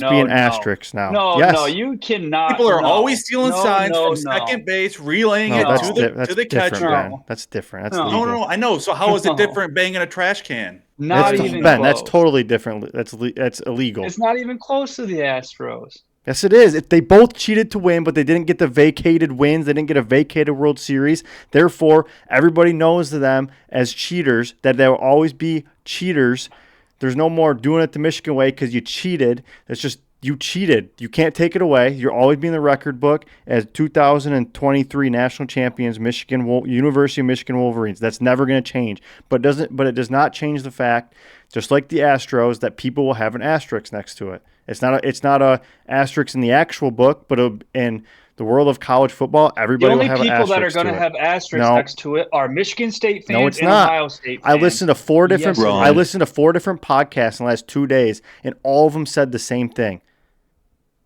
be an asterisk now. No, you cannot. People are always stealing signs from second base, relaying it to the catcher. Ben. That's different. That's legal. No, I know. So how is it different banging a trash can? Not even Ben, close. That's totally different. That's illegal. It's not even close to the Astros. Yes, it is. They both cheated to win, but they didn't get the vacated wins. They didn't get a vacated World Series. Therefore, everybody knows them as cheaters, that there will always be cheaters. There's no more doing it the Michigan way because you cheated. It's just you cheated. You can't take it away. You'll always be in the record book as 2023 national champions, University of Michigan Wolverines. That's never going to change. But it does not change the fact, just like the Astros, that people will have an asterisk next to it. It's not a asterisk in the actual book, but in the world of college football, everybody will have an asterisk. The only people that are going to have asterisks next to it are Michigan State fans and Ohio State fans. I listened to 4 different podcasts in the last 2 days, and all of them said the same thing.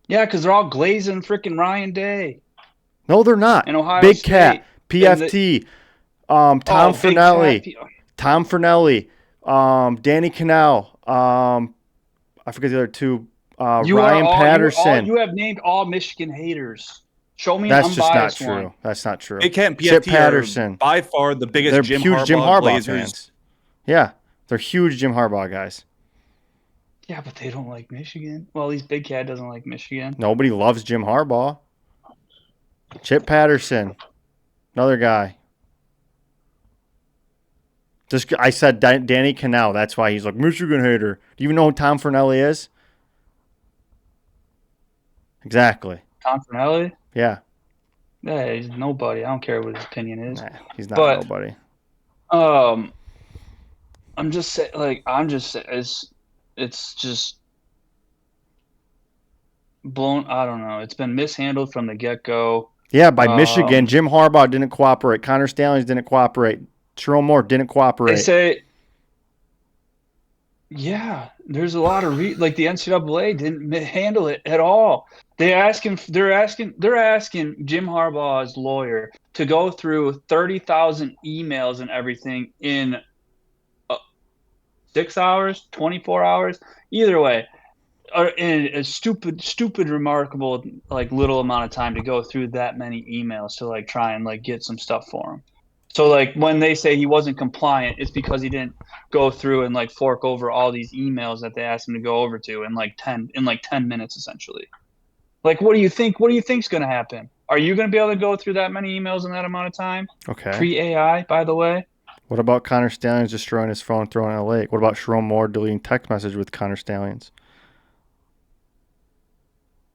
Yeah, because they're all glazing freaking Ryan Day. No, they're not. And Ohio Big State. Cat, PFT, Tom Fernelli, Danny Canal, I forget the other 2. Ryan Patterson. You have named all Michigan haters. Show me That's an just not unbiased true. one. That's not true. It can't be Chip Patterson. By far the biggest They're Jim Harbaugh Blazers. fans. Yeah, they're huge Jim Harbaugh guys. Yeah, but they don't like Michigan. Well, at least Big Cat doesn't like Michigan. Nobody loves Jim Harbaugh. Chip Patterson, another guy. I said Danny Canal. That's why he's like Michigan hater. Do you even know who Tom Fernelli is? Exactly. Tom Fernelli? Yeah. Yeah, he's nobody. I don't care what his opinion is. Nah, he's not nobody. I'm just saying, it's just blown. I don't know. It's been mishandled from the get-go. Yeah, by Michigan. Jim Harbaugh didn't cooperate. Connor Stallions didn't cooperate. Sherrone Moore didn't cooperate. They say, yeah, there's a lot of the NCAA didn't handle it at all. They're asking Jim Harbaugh's lawyer to go through 30,000 emails and everything in 6 hours, 24 hours, either way, in a stupid, remarkable, little amount of time to go through that many emails to try and get some stuff for him. So when they say he wasn't compliant, it's because he didn't go through and fork over all these emails that they asked him to go over to in 10 minutes essentially. Like, what do you think? What do you think's going to happen? Are you going to be able to go through that many emails in that amount of time? Okay. Pre-AI, by the way. What about Connor Stallions destroying his phone, throwing it in a lake? What about Sharon Moore deleting text message with Connor Stallions?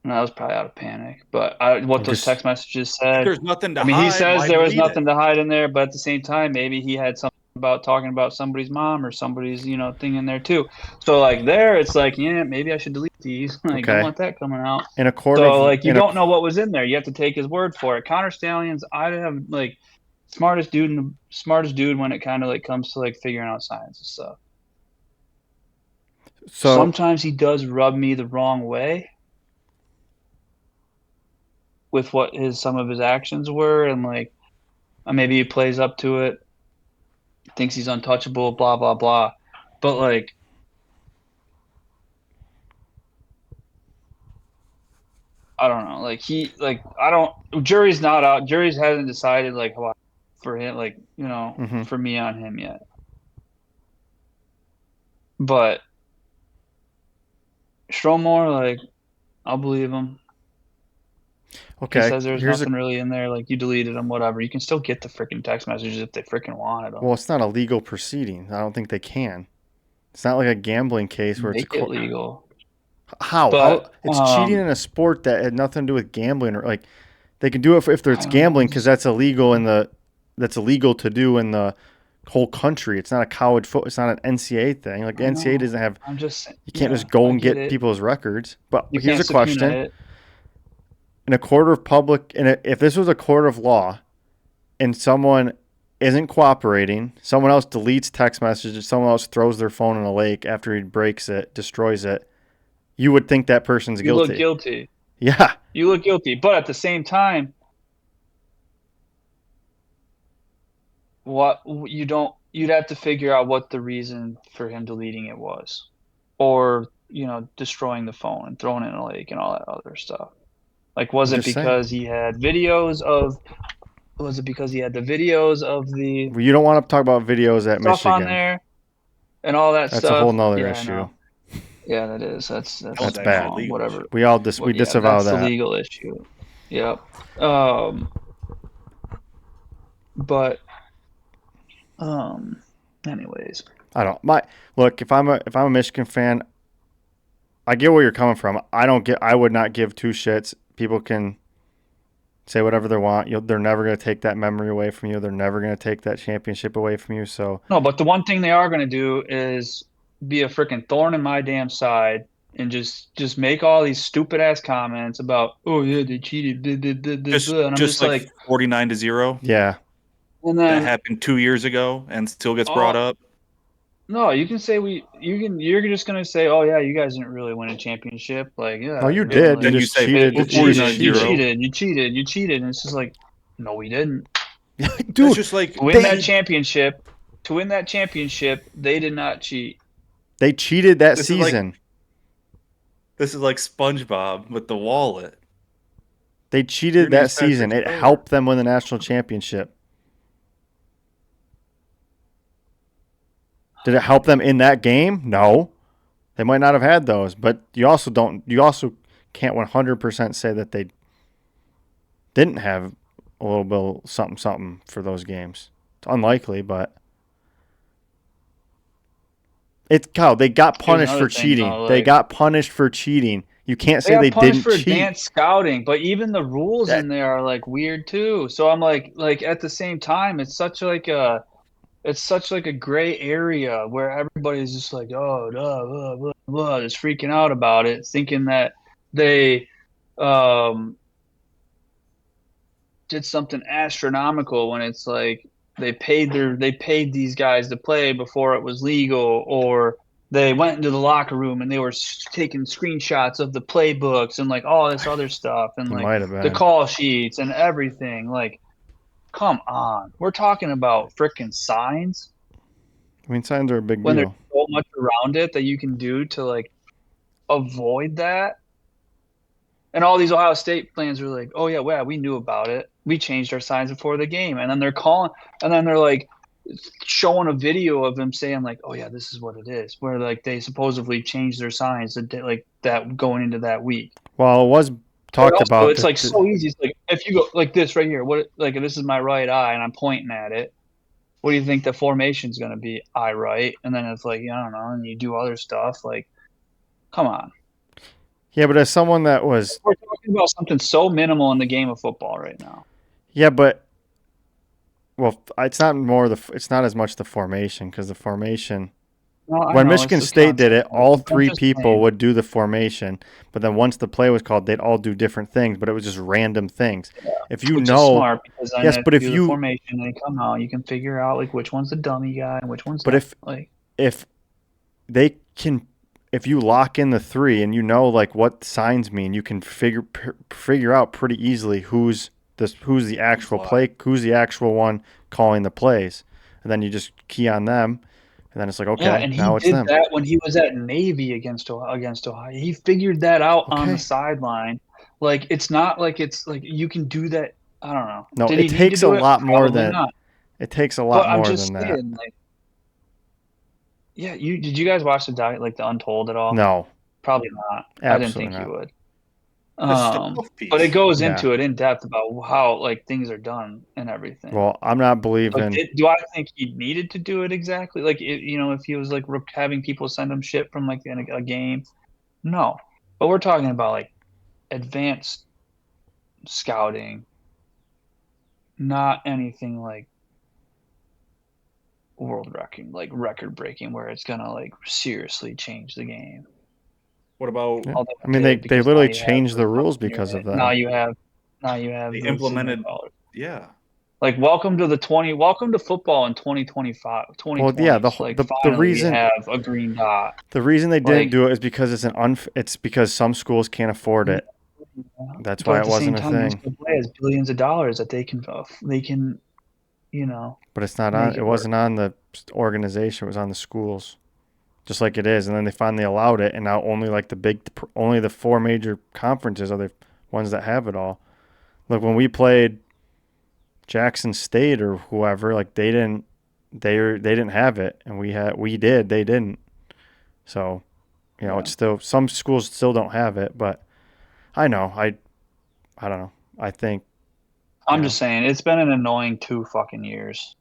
No, that was probably out of panic. But what those text messages If said, there's nothing to I mean, he hide, says why there was delete nothing it? to hide in there, but at the same time, maybe he had something about talking about somebody's mom or somebody's, thing in there too. So like there, it's like, yeah, maybe I should delete these. Like, don't Okay. want that coming out. In a court So of like, you in a don't know what was in there. You have to take his word for it. Connor Stallions, I have like smartest dude when it kind of like comes to like figuring out science and stuff. so Sometimes he does rub me the wrong way with what some of his actions were, and like maybe he plays up to it, thinks he's untouchable, blah blah blah. But like, I don't know. Like I don't. Jury's not out. Jury's hasn't decided like how for him, like mhm. for me on him yet. But Stromore, like, I'll believe him. He Okay. says there's nothing really in there. Like, you deleted them, whatever. You can still get the freaking text messages if they freaking wanted them. Well, it's not a legal proceeding. I don't think they can. It's not like a gambling case where it's a Make it legal. How? But It's cheating in a sport that had nothing to do with gambling, or like they can do it if there's I don't know. gambling because that's illegal that's illegal to do in the whole country. It's not a college foot. It's not an NCAA thing. Like NCAA doesn't have. I'm just You can't yeah, just go I and get get it. people's records. But You here's can't a subpoena question: it. in a court of public, if this was a court of law, and someone isn't cooperating, someone else deletes text messages, someone else throws their phone in a lake after he breaks it, destroys it, you would think that person's You look guilty. guilty. Yeah. You look guilty. But at the same time, you'd have to figure out what the reason for him deleting it was. Or, destroying the phone and throwing it in a lake and all that other stuff. Like, was I'm it just saying. because he had videos of was it because he had the videos of the Well, you don't want to talk about videos at stuff on Michigan. there and all that That's stuff? a whole nother Yeah, I issue. know. Yeah, that is. That's That was That's actually bad. a legal whatever. issue. We all we Yeah, disavow that's the that. legal issue. Yep. But anyways, I don't. Look. If I'm a Michigan fan, I get where you're coming from. I would not give two shits. People can say whatever they want. They're never going to take that memory away from you. They're never going to take that championship away from you. So no, but the one thing they are going to do is be a freaking thorn in my damn side and just make all these stupid ass comments about, oh yeah, they cheated, and I'm just like 49-0. yeah, and That then happened 2 years ago and still gets brought up. no, you can say you're just gonna say, oh yeah, you guys didn't really win a championship, like yeah. no, you like, did. You Then you just say cheated. You You just 49-0. cheated. you cheated, and it's just like, no, we didn't. That's Dude, just like To win that championship, they did not cheat. they cheated that This is like- season. this is like SpongeBob with the wallet. They cheated Your that name's Patrick season. It Stewart. helped them win the national championship. Did it help them in that game? No. They might not have had those, but you also can't 100% say that they didn't have a little bit of something for those games. It's unlikely, but they got punished for another thing, cheating. though, They like- got punished for cheating. You can't They say got they punished didn't for cheat. advanced scouting, but even the rules That- in there are like weird too. So I'm like at the same time, it's such like a gray area where everybody's just like, oh, blah, blah, blah, blah, just freaking out about it, thinking that they did something astronomical when it's like they paid these guys to play before it was legal, or they went into the locker room and they were taking screenshots of the playbooks and like all this other stuff and It like might have the been. call sheets and everything. Like, come on, we're talking about freaking signs I mean, signs are a big when there's deal. so much around it that you can do to like avoid that. And all these Ohio State fans were like, "Oh yeah, we knew about it. We changed our signs before the game." And then they're like showing a video of them saying like, "Oh yeah, this is what it is." Where like they supposedly changed their signs like that going into that week. Well, it was talked also, about it's like so easy. It's like if you go like this right here, what like if this is my right eye and I'm pointing at it, what do you think the formation's gonna be? Eye right, and then it's like I don't know, and you do other stuff. Like, come on, yeah, but as someone that was we're talking about something so minimal in the game of football right now. yeah, but well, it's not as much the formation because the formation. No, I When know it's Michigan the State did concept it, of it. all I'm three just people saying. would do the formation, but then once the play was called, they'd all do different things, but it was just random things. Yeah, If you which is know, smart because then yes, if but you do the formation and they come out, you can figure out like which one's the dummy guy and which one's but not. Like, if they can, if you lock in the three and you know like what signs mean, you can figure out pretty easily who's the actual play, who's the actual one calling the plays, and then you just key on them, and then it's like yeah, okay, and he now it's did them. that when he was at Navy against Ohio. He figured that out on the Okay, sideline. Like, it's not like it's like you can do that. I don't know. no, Did it he need to takes a do it? lot more Probably than not. it takes a lot But I'm more just than that. saying, like, yeah, did you guys watch the Untold at all? No, Probably not. I didn't absolutely think you not. would. That's just a puff But it piece. goes Yeah. into it in depth about how like things are done and everything. Well, I'm not Like, believing. do I think he needed to do it exactly? Like, if he was like having people send him shit from like in a game, no. But we're talking about like advanced scouting, not anything like world record, like record breaking, where it's gonna like seriously change the game. What about Yeah. Although I it mean, did, they because now literally you have changed the the rules stuff in your because of head. that. Now you have they the signal implemented? callers. Yeah, Like, welcome to football in 2025, Well, yeah, 2020s. Like, the finally we reason have a green dot. they didn't Like, do it is because it's because some schools can't afford it. That's but why at it the same wasn't a time, thing. NCAA has billions of dollars that they can, But it's not on. make It it work. wasn't on the organization. It was on the schools, just like it is. And then they finally allowed it, and now only the four major conferences are the ones that have it all. Like when we played Jackson State or whoever, like they didn't have it, and we did. They didn't. So, Yeah. it's still some schools still don't have it, but I know I don't know. I think I'm just saying, it's been an annoying 2 fucking years.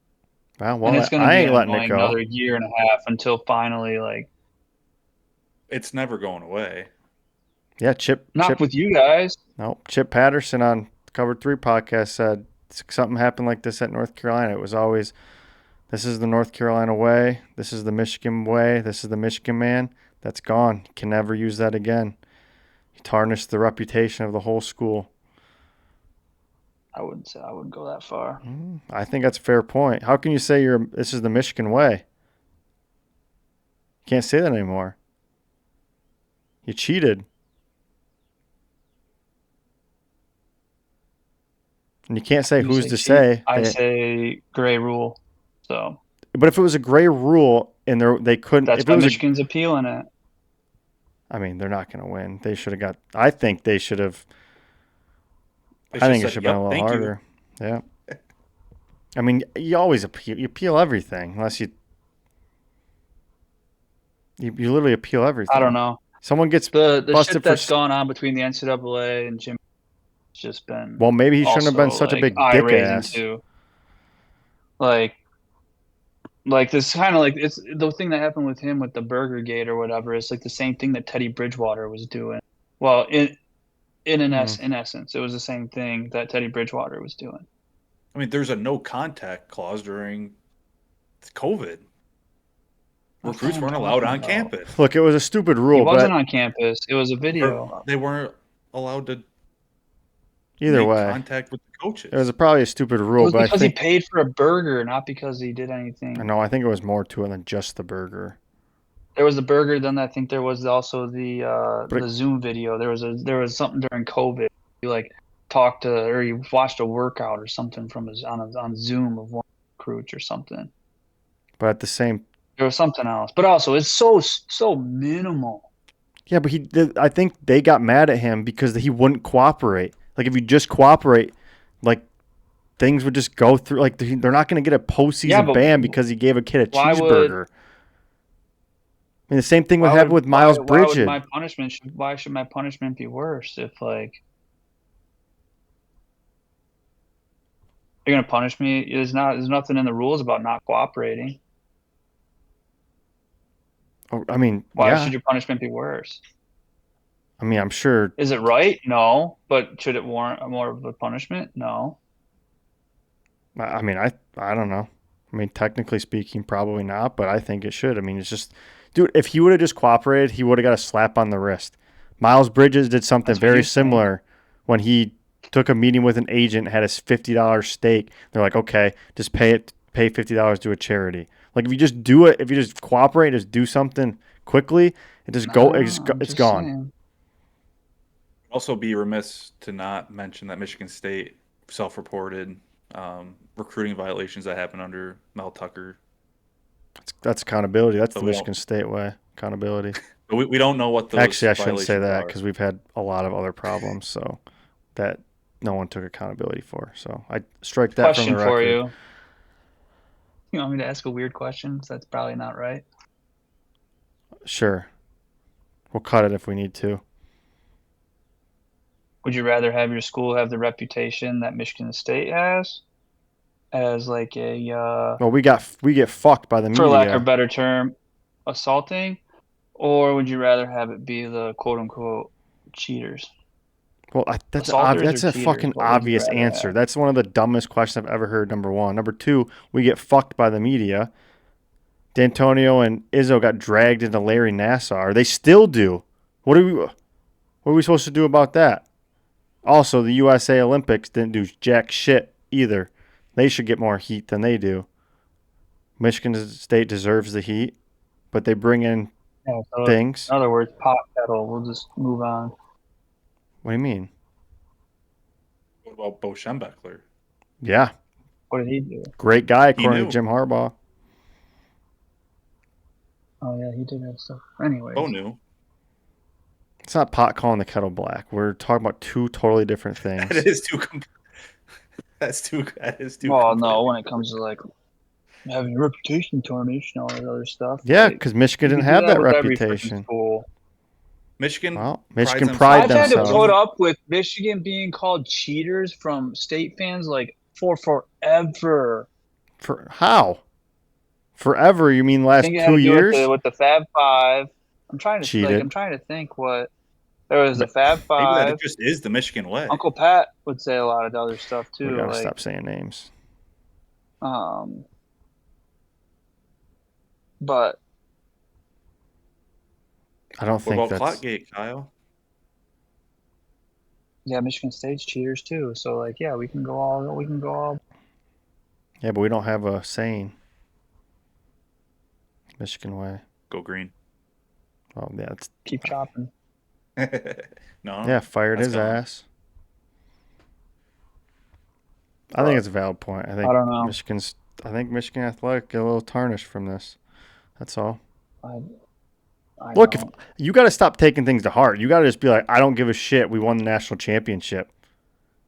And well, it's going to I be ain't an letting it annoying go. another year and a half until finally, like, it's never going away. Yeah, not with you guys. No, Chip Patterson on Cover 3 podcast said something happened like this at North Carolina. It was always, this is the North Carolina way. This is the Michigan way. This is the Michigan man. That's gone. You can never use that again. You tarnished the reputation of the whole school. I wouldn't go that far. I think that's a fair point. How can you say this is the Michigan way? You can't say that anymore. You cheated. And you can't say who's to say. I say gray rule. So But if it was a gray rule and they couldn't, that's if it why was Michigan's appealing it. I mean, they're not going to win. They should have got. I think they should have. They I think it said, should have been a little thank harder. Yeah. I mean, you always appeal. You appeal everything unless you literally appeal everything. I don't know. Someone gets The busted shit that's gone on between the NCAA and Jim has just been Well, maybe he shouldn't have been such a like big eye dick raising ass. too. Like this kind of like it's the thing that happened with him with the Burger Gate or whatever. It's like the same thing that Teddy Bridgewater was doing. Well, in essence, it was the same thing that Teddy Bridgewater was doing. I mean, there's a no contact clause during COVID. Recruits weren't allowed on campus. Look, it was a stupid rule. He wasn't but on campus. It was a video. They weren't allowed to either make way, contact with the coaches. it was probably a stupid It rule. was But because I think he paid for a burger, not because he did anything. I think it was more to it than just the burger. There was the burger. Then I think there was also the Zoom video. There was something during COVID. He like talked to or he watched a workout or something from on Zoom of one recruit or something. But at the same, there was something else. But also, it's so minimal. Yeah, but I think they got mad at him because he wouldn't cooperate. Like if you just cooperate, like things would just go through. Like they're not going to get a postseason ban because he gave a kid a cheeseburger. I mean, the same thing would happen with Miles Bridges. Why should my punishment be worse if like You're gonna punish me? There's nothing in the rules about not cooperating. Oh, I mean, Why yeah. should your punishment be worse? I mean, I'm sure. Is it right? No. But should it warrant more of a punishment? No. I mean, I don't know. I mean, technically speaking, probably not, but I think it should. I mean, it's just, dude, if he would have just cooperated, he would have got a slap on the wrist. Miles Bridges did something That's what very you're saying. similar when he took a meeting with an agent, had his $50 stake. They're like, okay, just pay $50 to a charity. Like if you just do it, if you just cooperate, just do something quickly, it just go, No, I'm it's just gone. saying. Also, be remiss to not mention that Michigan State self-reported recruiting violations that happened under Mel Tucker. That's accountability. That's But the Michigan State way. Accountability. we don't know what those Actually, I shouldn't say violations that are. because we've had a lot of other problems, so that no one took accountability for. So I strike that from the Question for record. you. You want me to ask a weird question? That's probably not right. Sure. We'll cut it if we need to. Would you rather have your school have the reputation that Michigan State has as like a Well, we get fucked by the for lack of a media. better term, assaulting, or would you rather have it be the quote unquote cheaters? Well, that's Assaulters or that's a cheaters? fucking What would you obvious rather answer. have? That's one of the dumbest questions I've ever heard. Number one. Number two, we get fucked by the media. D'Antonio and Izzo got dragged into Larry Nassar. They still do. What are we supposed to do about that? Also, the USA Olympics didn't do jack shit either. They should get more heat than they do. Michigan State deserves the heat, but they bring in Yeah, so things. in other words, pot kettle. We'll just move on. What do you mean? What about Bo Schembechler? Yeah, What did he do? great guy He according to knew. Jim Harbaugh. Oh yeah, he did have stuff. Bo Anyways, knew. It's not pot calling the kettle black. We're talking about two totally different things. That is too. That is too. well, no, completely- when it comes to like having a reputation tarnished and all that other stuff. Yeah, like, because Michigan you didn't can do have that with every freaking reputation. school. Michigan. Well, prides Michigan themselves pride I've had to themselves. put up with Michigan being called cheaters from state fans like for forever. For how? Forever? You mean I last think it had 2 to do years? with the Fab Five. I'm Cheated. trying to think what there was the Fab Maybe that Five. it just is the Michigan way. Uncle Pat would say a lot of other stuff We too, gotta like stop saying names. but I don't What think about that's. Clotgate, Kyle? yeah, Michigan State's cheaters too. So like, yeah, we can go all. Yeah, but we don't have a saying. Michigan way. Go green. Well, yeah, it's Keep chopping. No. yeah, fired that's his gone. ass. I think it's a valid point. I I don't know. I think Michigan Athletic get a little tarnished from this. That's all. I Look, if don't. you got to stop taking things to heart. You got to just be like, I don't give a shit. We won the national championship.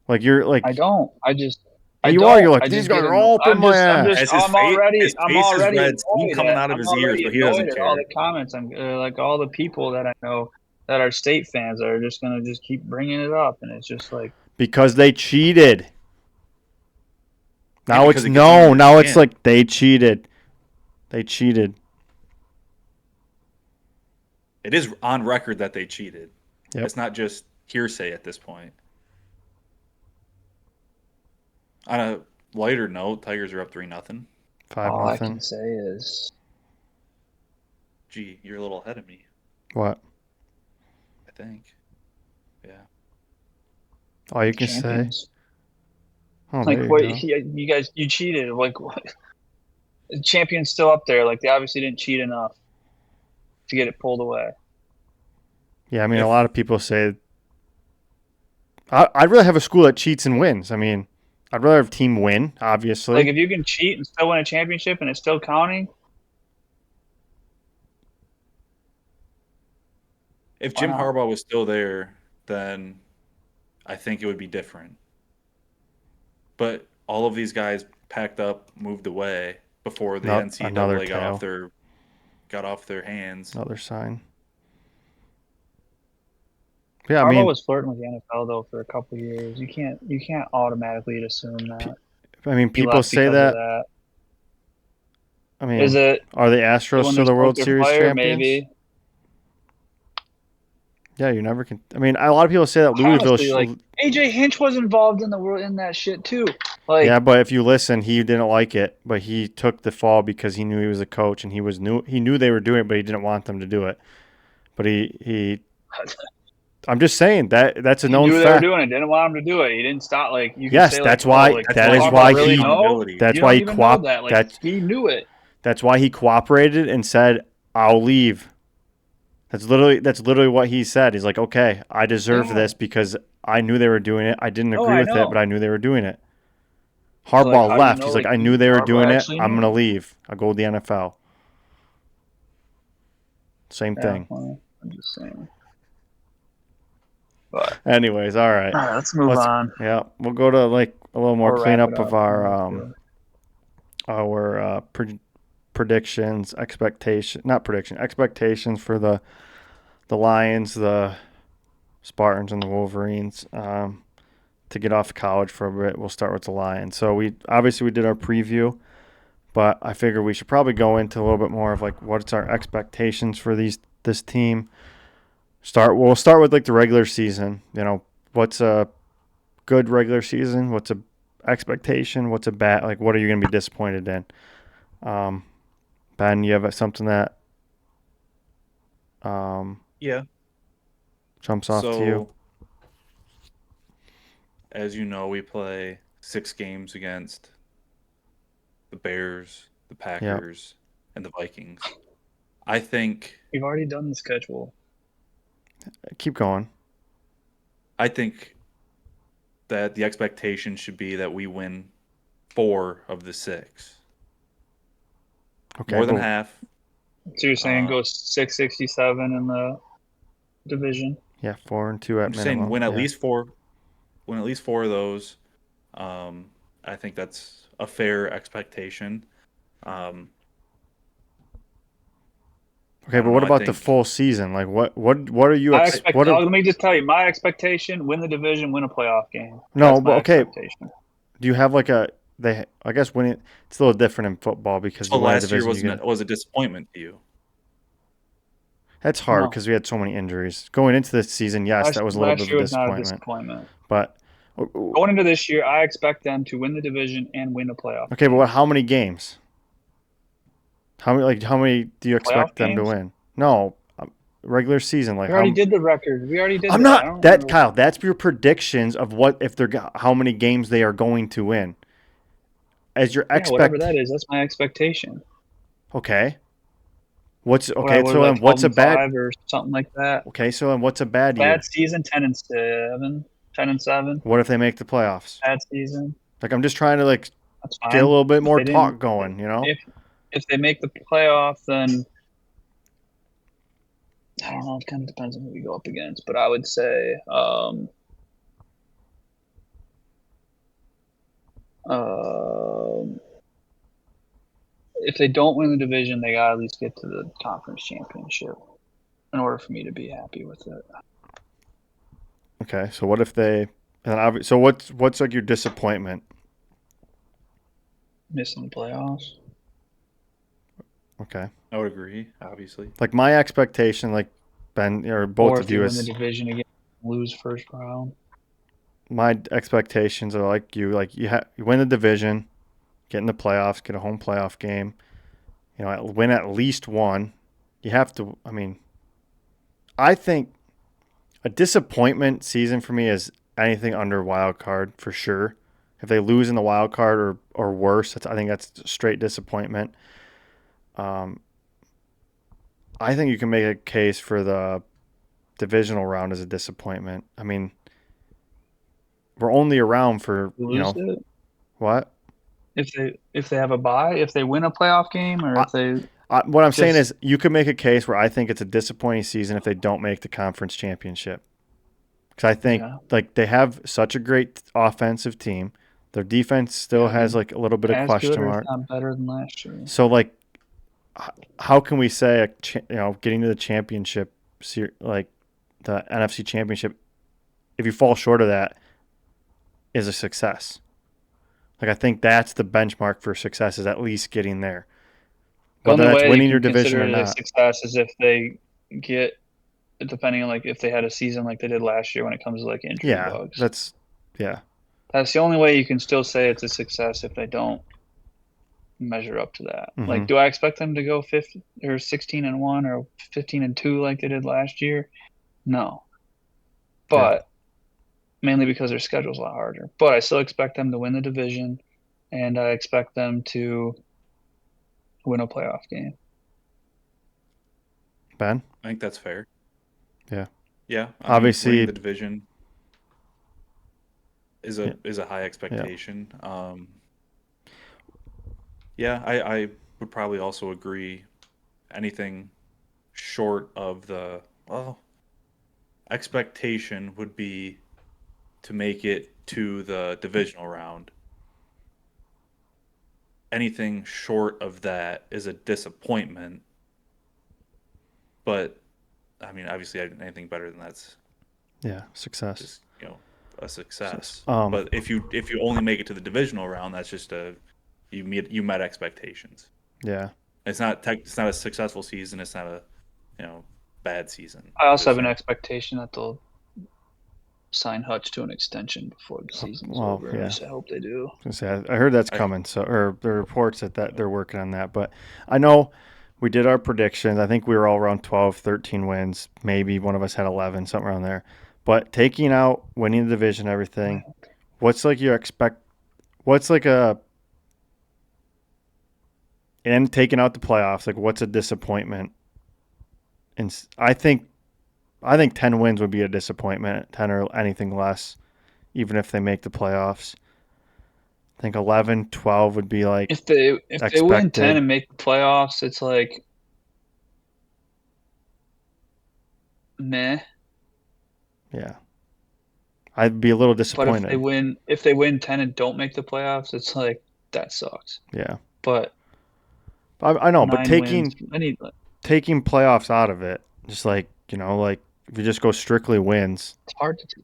Like you're like, I don't. I just. and I you don't. are. You're like I these just guys get are annoyed. all up in my ass. As his I'm already face is red, steam annoyed coming at. out of I'm his ears, already but he annoyed doesn't at all care. the comments. I'm like all the people that I know that are state fans that are just gonna just keep bringing it up, and it's just like Because they cheated. Yeah, Now because it's it gets under no. your Now it's skin. like they cheated. They cheated. It is on record that they cheated. Yep. It's not just hearsay at this point. On a lighter note, Tigers are up 3-0. 5 all I nothing. can say is Gee, you're a little ahead of me, What? I think. Yeah. All you can say. champions. Oh, Like there you what? go. You guys, you cheated. Like what? The champion's still up there. Like they obviously didn't cheat enough to get it pulled away. Yeah, I mean, If- a lot of people say. I'd rather have a school that cheats and wins. I mean, I'd rather have a team win, obviously. Like if you can cheat and still win a championship and it's still counting. If Why Jim not? Harbaugh was still there, then I think it would be different. But all of these guys packed up, moved away before the Another NCAA tail. got off their hands. Another sign. Yeah, I Harbaugh mean, was flirting with the NFL though for a couple of years. You can't automatically assume that. I mean, he people left say because of that. that. I Is mean, it are the the Astros when still there's the World poker Series player? champions? Maybe. Yeah, you never can. I mean, a lot of people say that Louisville. Honestly, like AJ Hinch was involved in that shit too. Like, Yeah, but if you listen, he didn't like it, but he took the fall because he knew he was a coach and he knew they were doing it, but he didn't want them to do it. But he I'm just saying that's a he known knew they were fact. doing it. Didn't want him to do it. He didn't stop. Like, you could Yes, say like, that's oh, why like That's that why is he Harbaugh why wanted really he know. accountability. that's You why don't he even know that. Like, he knew it. that's why he cooperated and said, "I'll leave." That's literally what he said. He's like, "Okay, I deserve Yeah. this because I knew they were doing it. I didn't Oh, agree I with it, but know. I knew they were doing it." He's like, Harbaugh how do you left. know? He's like, Like, "I knew they were doing Harbaugh it. actually I'm knew. gonna leave. I'll go to the NFL." Same Yeah, thing. well, I'm just saying. But Anyways, all right. all right, let's move on We'll go to like a little more or wrap it cleanup of up. our predictions, expectations for the Lions, the Spartans, and the Wolverines. To get off college for a bit, we'll start with the Lions. So we did our preview, but I figure we should probably go into a little bit more of like what's our expectations for this team. We'll start with like the regular season. You know, what's a good regular season? What's a expectation? What's a bad? Like, what are you going to be disappointed in? Ben, you have something that Yeah. jumps off to you? So, as you know, we play 6 games against the Bears, the Packers, and the Vikings. I think We've already done the schedule. Keep going. I think that the expectation should be that we win 4 of the 6. Okay, More than but half. So you're saying Uh, go 667 in the division? yeah, 4-2 at I'm just minimum. saying win at Yeah. least 4. Win at least 4 of those. I think that's a fair expectation. Okay, I but don't what know. I about the think full season? Like, what are you I ex- expect. what are, Let me just tell you, my expectation: win the division, win a playoff game. No, That's but my okay. expectation. Do you have like I guess winning it's a little different in football because so. you win a Last year division, you get was a disappointment to you. that's hard No, because we had so many injuries going into this season. Yes, that was a little bit last of a year was not a disappointment, disappointment. but Going into this year, I expect them to win the division and win a playoff. okay, game. but how many games? How many do you expect Playoff them to games? win? No, regular season. Like We already how? did the record. We already did I'm that. I not don't that remember. Kyle. That's your predictions of what if how many games they are going to win. As your Yeah, whatever that is, that's my expectation. Okay. What's What I okay? was So like then, what's a bad? 12-5 or something like that. Okay, so then what's a bad year? Bad season, 10-7, 10-7. What if they make the playoffs? Bad season. Like I'm just trying to like That's get a fine. little bit If more they didn't, talk going, you know? if they make the playoff, then I don't know. It kind of depends on who we go up against, but I would say if they don't win the division, they gotta at least get to the conference championship in order for me to be happy with it. Okay, so what if they? And so what's like your disappointment? Missing the playoffs. Okay, I would agree. Obviously, like my expectation, like Ben or both Or of if they you win the is division again, lose first round. my expectations are like you win the division, get in the playoffs, get a home playoff game, you know, win at least one. You have to. I mean, I think a disappointment season for me is anything under wild card for sure. If they lose in the wild card or worse, I think that's straight disappointment. I think you can make a case for the divisional round as a disappointment. I mean, we're only around for Lose it what? if they have a bye, if they win a playoff game, or I, if they what I'm saying just is you could make a case where I think it's a disappointing season if they don't make the conference championship. Because I think yeah, like they have such a great offensive team. Their defense still has like a little bit of as good question or if mark. not better than last year. So like, how can we say getting to the championship, like the NFC championship, if you fall short of that, is a success? Like I think that's the benchmark for success is at least getting there. The Whether only that's way you winning your can division consider or it a not. success is if they get, depending on like if they had a season like they did last year when it comes to like injury Yeah, bugs. yeah. That's the only way you can still say it's a success if they don't measure up to that. Mm-hmm. Like, do I expect them to go 50 or 16-1 or 15-2 like they did last year? No, Yeah. but mainly because their schedule's a lot harder. But I still expect them to win the division, and I expect them to win a playoff game. Ben? I think that's fair. Yeah. Yeah, I mean, winning Obviously, the division is yeah, a high yeah. expectation. Yeah, I would probably also agree. Anything short of the well, expectation would be to make it to the divisional round. Anything short of that is a disappointment. But I mean, obviously, anything better than that's Yeah, success. just a success. Um, But if you only make it to the divisional round, that's just you met expectations. yeah. It's not a successful season. It's not a you know bad season. I It's also just have an expectation that they'll sign Hutch to an extension before the season's Well, over. At yeah. least I hope they do. I was gonna say, I heard that's I coming. So, or the reports that they're working on that. But I know we did our predictions. I think we were all around 12, 13 wins. Maybe one of us had 11, something around there. But taking out winning the division, everything. What's like you expect? What's like a and taking out the playoffs? Like, what's a disappointment? And I think 10 wins would be a disappointment. 10 or anything less, even if they make the playoffs. I think 11, 12 would be like If they win 10 expected. and make the playoffs, it's like meh. Yeah. I'd be a little But disappointed. if they win 10 and don't make the playoffs, it's like that sucks. Yeah. But I know, but 9 wins, taking playoffs out of it, just like, like if you just go strictly wins, it's hard to do.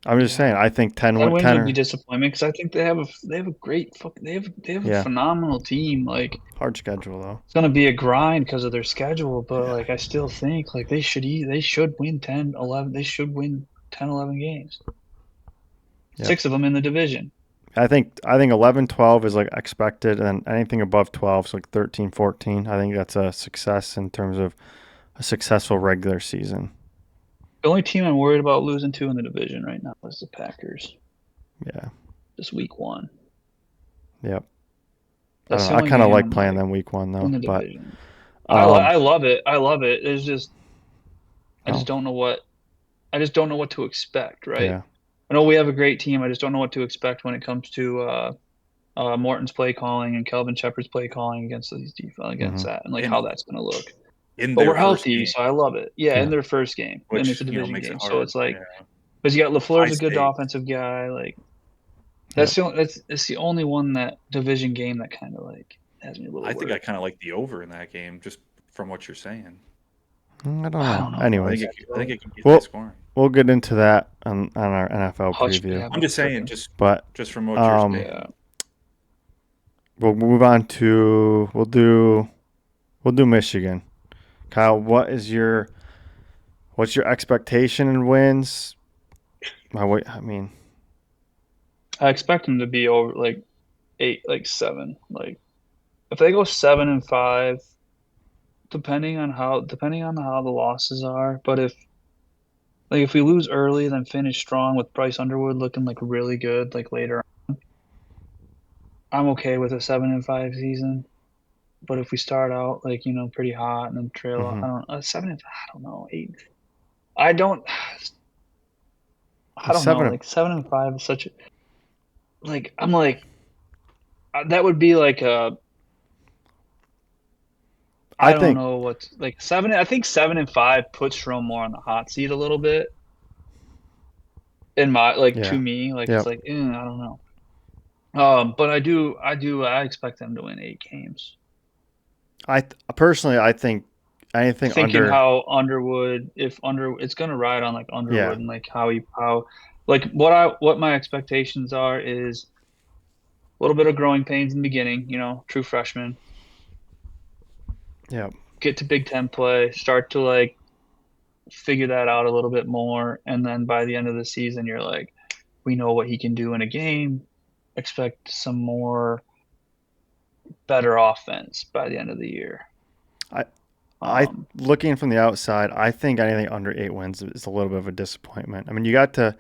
I'm just saying, Yeah. I think 10 10 wins 10 would be or disappointment because I think they have a great they have a yeah, phenomenal team. Like hard schedule though. it's gonna be a grind because of their schedule, but Yeah. like I still think like they should win 10, 11. They should win 10, 11 games. Yep. 6 of them in the division. I think 11, 12 is like expected, and anything above 12, so like 13, 14, I think that's a success in terms of a successful regular season. The only team I'm worried about losing to in the division right now is the Packers. Yeah. This week 1. Yep. I That's don't the know. I only kind of game like I'm playing like them week 1 in though, the but division. um I love it. I love it. It's just I just no. don't know what to expect, right? Yeah. I know we have a great team. I just don't know what to expect when it comes to Morton's play calling and Kelvin Shepard's play calling against these against Mhm. that and like in how that's going to look. in But their we're first healthy, game, so I love it. Yeah, in Yeah. their first game, and it's a which division makes it game, so hard. it's like Yeah, because you got high LaFleur's a good stakes. offensive guy. Like Yep. that's the only one that division game that kind of like has me a little I think I worried. kind of like the over in that game, just from what you're saying. I don't I know. don't know about I think Anyways, it can be high we'll scoring. we'll get into that on our NFL Hutch could preview. have I'm a just saying, freaking But just from what you're um saying. yeah. we'll move on to we'll do Michigan. Kyle, what's your expectation in wins? I mean, I expect them to be over like 8, like 7. Like if they go 7-5, depending on how the losses are. But if we lose early, then finish strong with Bryce Underwood looking like really good, like later, I'm okay with a 7-5 season. But if we start out like pretty hot and then trail off, mhm. I don't 7 and 5, I don't know 8. I don't I The don't know. seven. Like 7-5 is such a like I'm like that would be like a I I don't think know what's like 7. I think 7-5 puts Strom more on the hot seat a little bit in my like yeah. to me like it's Yep. like I don't know. But I expect them to win 8 games. Personally I think anything Thinking under how Underwood, if Under, it's gonna ride on like yeah. Underwood and like how like what my expectations are is a little bit of growing pains in the beginning, true freshman. Yeah. Get to Big Ten play, start to like figure that out a little bit more, and then by the end of the season, you're like, we know what he can do in a game. Expect some more better offense by the end of the year. I looking from the outside, I think anything under 8 wins is a little bit of a disappointment. I mean, you got to.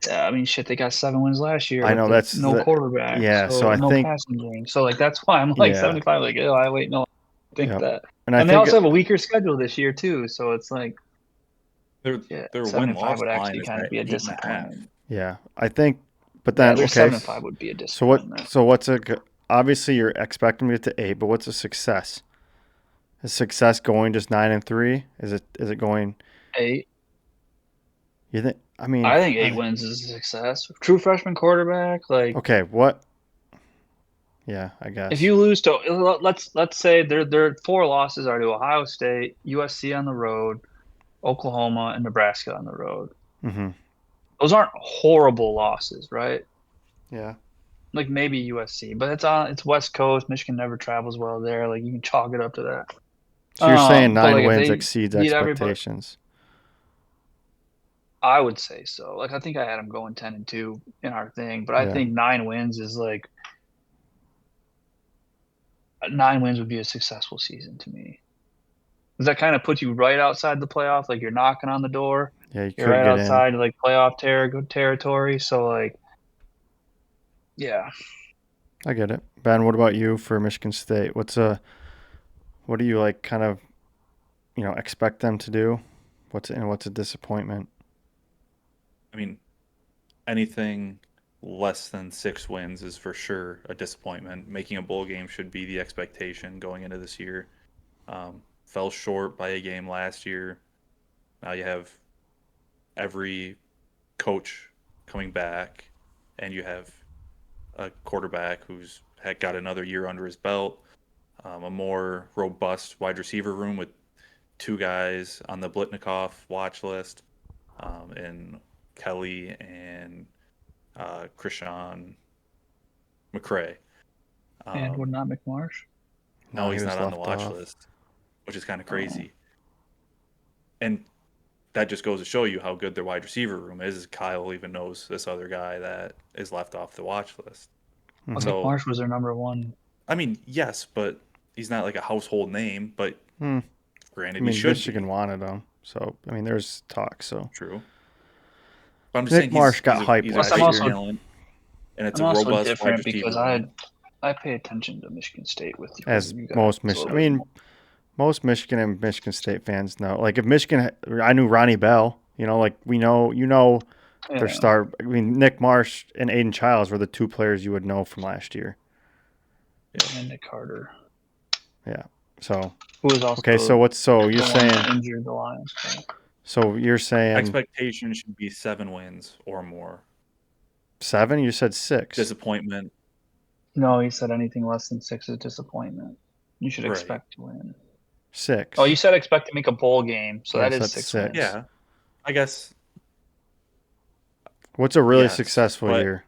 Yeah, I mean, shit, they got 7 wins last year I with know no quarterback, yeah. So so I no think passing game. So like that's why I'm like yeah, 75. Like, oh, I wait, no, I think yeah, that. and I And they think also have a weaker schedule this year too, so it's like, Their yeah, their 7-5 win-loss would line actually is kind of at be a 8.5. disappointment. yeah, I think. But Yeah, then their okay, 7-5 would be a so what? disappointment. So what's obviously you're expecting me to 8, but what's a success? Is success going just 9-3? Is it going? 8. You think? I mean, I think 8 wins is a success. True freshman quarterback, like okay, what? Yeah, I if guess. you lose to let's say their 4 losses are to Ohio State, USC on the road, Oklahoma, and Nebraska on the road. Mm-hmm. Those aren't horrible losses, right? Yeah. Like maybe USC, but it's West Coast. Michigan never travels well there. Like you can chalk it up to that. So you're saying But 9 like if wins they exceeds beat everybody, expectations? I would say so. Like I think I had them going 10-2 in our thing, but I Yeah. think 9 wins is like 9 wins would be a successful season to me. Does that kind of put you right outside the playoff? Like you're knocking on the door. Yeah, you You're could right get in. outside like playoff territory. So like, yeah. I get it. Ben, what about you for Michigan State? What do you like kind of, expect them to do? What's a disappointment? I mean, anything less than 6 wins is for sure a disappointment. Making a bowl game should be the expectation going into this year. Fell short by a game last year. Now you have every coach coming back, and you have a quarterback who's had got another year under his belt, a more robust wide receiver room with 2 guys on the Blitnikoff watch list, and Kelly and Krishan McCray. And would not McMarsh. No, he he's was not on the left watch off. list, which is kind of crazy. And that just goes to show you how good their wide receiver room is. Kyle even knows this other guy that is left off the watch list. Mhm. So, McMarsh was their number 1. I mean, yes, but he's not like a household name. But I granted, mean, he should Michigan be. wanted him, so I mean, there's talk. So True. But I'm just Nick saying Marsh got hyped he's a last I'm big year. talent, and it's I'm a also robust wide different because receiver room. I pay attention to Michigan State with you. As You guys most a little I bit mean, more. most Michigan and Michigan State fans know. Like if Michigan, I knew Ronnie Bell. Like we know, their Yeah. star. I mean, Nick Marsh and Aiden Childs were the 2 players you would know from last year. And Nick Carter, Yeah. So who was also okay. So the you're one saying? that injured the Lions. So you're saying Expectation should be 7 wins or more. 7? You said 6. Disappointment. No, he said anything less than 6 is disappointment. You should Right. expect to win. 6. Oh, you said expect to make a bowl game, so that Yes, is that's 6 6. wins. Yeah, I guess. What's a really Yes, successful but year?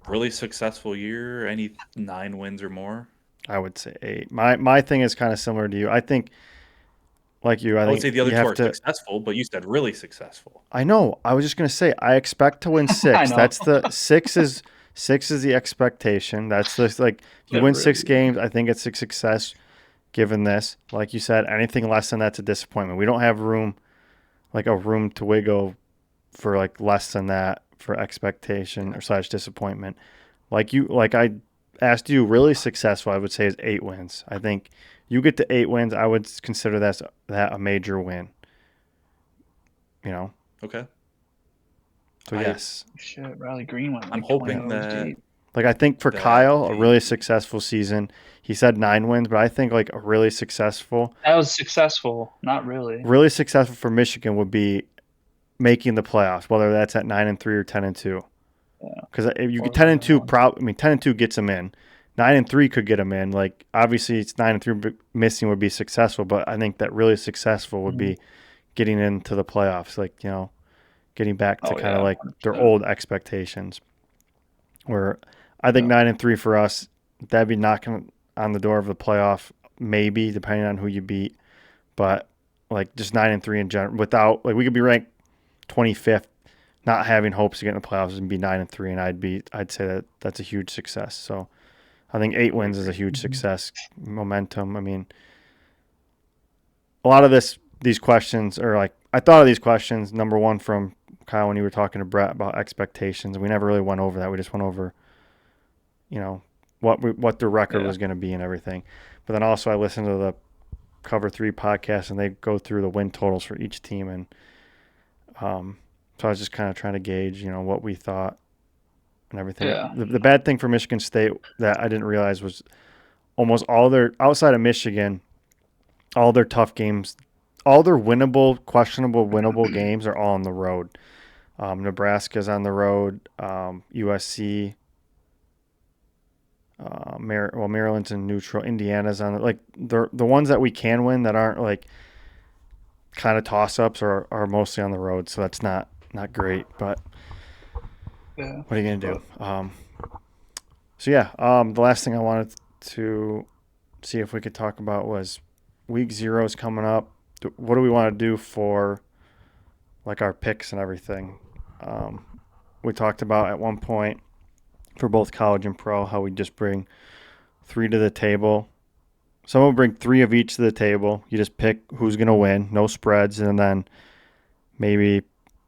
really successful year, any 9 wins or more. I would say 8. My thing is kind of similar to you. I think, like you, I I would think say the other you 2 have are to. successful, but you said really successful. I know. I was just gonna say I expect to win 6. I know. That's the 6 is the expectation. That's the like if you It win really 6 is. games, I think it's a success. Given this, like you said, anything less than that's a disappointment. We don't have room to wiggle for like less than that for expectation or slash disappointment. Like I asked you, really successful, I would say is 8 wins. I think you get to 8 wins, I would consider that a major win. Okay. So yes, Shit, Riley Green went I'm like 20 hoping rows that deep. like I think for that Kyle, a really the successful season. He said 9 wins, but I think like a really successful That was successful. Not really. for Michigan would be making the playoffs, whether that's at 9-3 or 10-2. Yeah. Because if you Or get 10-2, 11-1. 10-2 gets them in. 9-3 could get them in. Like obviously, it's 9-3 but missing would be successful, but I think that really successful would be getting into the playoffs. Like getting back to Oh, kind of yeah, like their 100%. old expectations. Where I think 9-3 for us, that'd be knocking on the door of the playoff, maybe depending on who you beat. But like just 9-3 in general, without like we could be ranked 25th, not having hopes to get in the playoffs and be 9-3, and I'd say that that's a huge success. So I think 8 wins is a huge success. Momentum. I mean, a lot of these questions are like I thought of these questions. Number one from Kyle when you were talking to Brett about expectations, and we never really went over that. We just went over, what the record Yeah. was going to be and everything. But then also I listened to the Cover 3 podcast, and they go through the win totals for each team, and so I was just kind of trying to gauge, what we thought and everything. Yeah. The bad thing for Michigan State that I didn't realize was almost all their outside of Michigan, all their tough games, all their winnable, questionable, winnable games are all on the road. Nebraska's on the road. USC, Maryland's in neutral. Indiana's on like the ones that we can win that aren't like kind of toss ups are mostly on the road. So that's not great. But Yeah. what are you gonna do? So yeah, the last thing I wanted to see if we could talk about was week 0 is coming up. What do we want to do for like our picks and everything? We talked about at one point for both college and pro how we just bring 3 to the table. Someone will bring 3 of each to the table. You just pick who's going to win, no spreads, and then maybe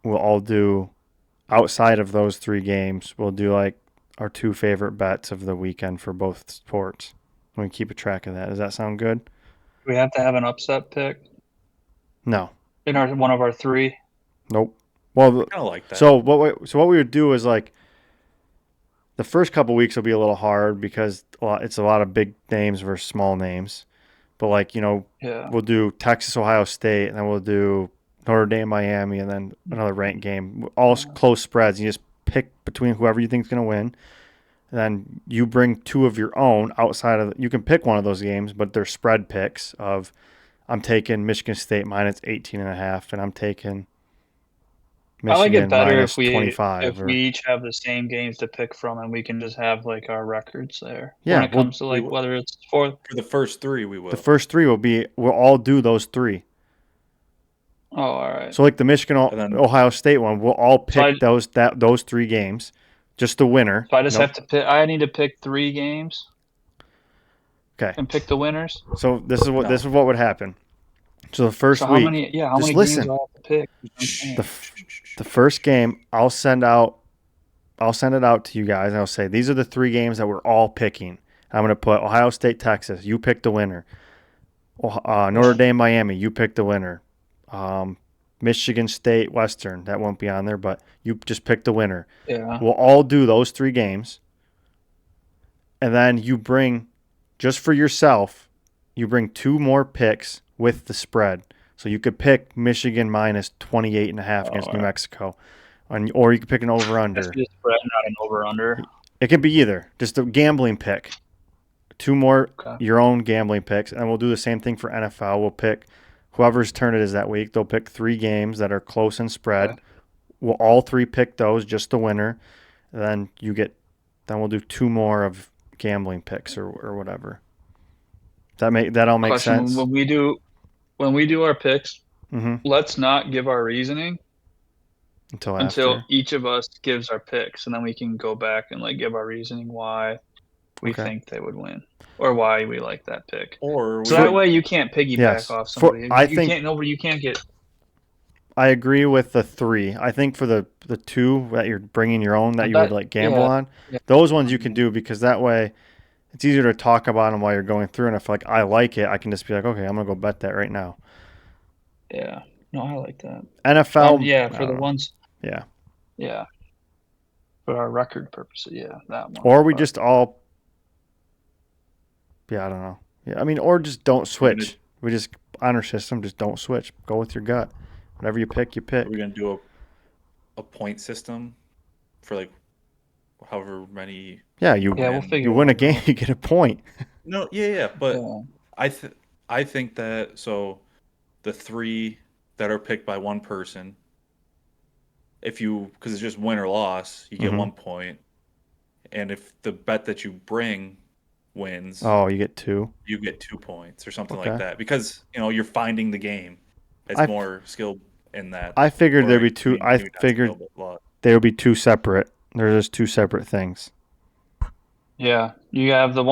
we'll all do outside of those 3 games. We'll do like our 2 favorite bets of the weekend for both sports. We can keep a track of that. Does that sound good? We have to have an upset pick No. in one of our 3. Nope. Well, I kind of like that. so what we would do is like the first couple weeks will be a little hard because it's a lot of big names versus small names. But like, Yeah. we'll do Texas, Ohio State, and then we'll do Notre Dame, Miami, and then another ranked game. All close spreads. You just pick between whoever you think is going to win. And then you bring 2 of your own outside of. You can pick one of those games, but they're spread picks of. I'm taking Michigan State minus 18.5, and I'm taking I like it Michigan better minus if we 25. Or each have the same games to pick from, and we can just have like our records there yeah, when it comes to we like will. whether it's for. For the first 3, we will. the first 3 we'll all do those 3. Oh, all right. So like the Michigan And then Ohio State one, we'll all So pick those 3 games, just the winner. So I just Nope. have to pick. I need to pick 3 games Okay. and pick the winners. So this is No. what would happen. So the first So how week, many? Yeah, how just many listen. games do I have to pick? The first game, I'll send it out to you guys, and I'll say these are the 3 games that we're all picking. I'm going to put Ohio State, Texas. You pick the winner. Notre Dame, Miami. You pick the winner. Michigan State, Western. That won't be on there, but you just pick the winner. Yeah. We'll all do those 3 games, and then you bring just for yourself. You bring 2 more picks with the spread. So you could pick Michigan minus 28.5 against New Mexico. Or you could pick an over-under. That's just spread, not an over/under. It can be either. Just a gambling pick. 2 more your own gambling picks. And we'll do the same thing for NFL. We'll pick whoever's turn it is that week. They'll pick 3 games that are close in spread. Okay. We'll all 3 pick those, just the winner. And then we'll do 2 more of gambling picks or whatever. That all makes sense? When we do our picks, Mm-hmm. let's not give our reasoning Until until each of us gives our picks, and then we can go back and like give our reasoning why we think they would win or why we like that pick. Or So that way you can't piggyback off somebody. You can't get. I agree with the 3. I think for the 2 that you're bringing your own that you would like gamble on, those ones you can do because that way it's easier to talk about them while you're going through. And if like I like it, I can just be like, okay, I'm gonna go bet that right now. Yeah. No, I like that. NFL. For the ones. Yeah. Yeah. For our record purposes, that one. Or we just all. Yeah, I don't know. Yeah, I mean, or just don't switch. We just honor system. Just don't switch. Go with your gut. Whatever you pick, you pick. Are we gonna do a point system for like however many? Yeah, we'll figure you win a game, you get a point. No, but I think that so the 3 that are picked by one person, because it's just win or loss, you get Mhm. 1 point, and if the bet that you bring wins, Oh, you get 2. you get 2 points or something like Okay. that. Because you're finding the game. It's I more skill in that, I figured or there'd be two. I maybe not skill, figured but luck. they would be 2 separate. They're just 2 separate things. Yeah, you have the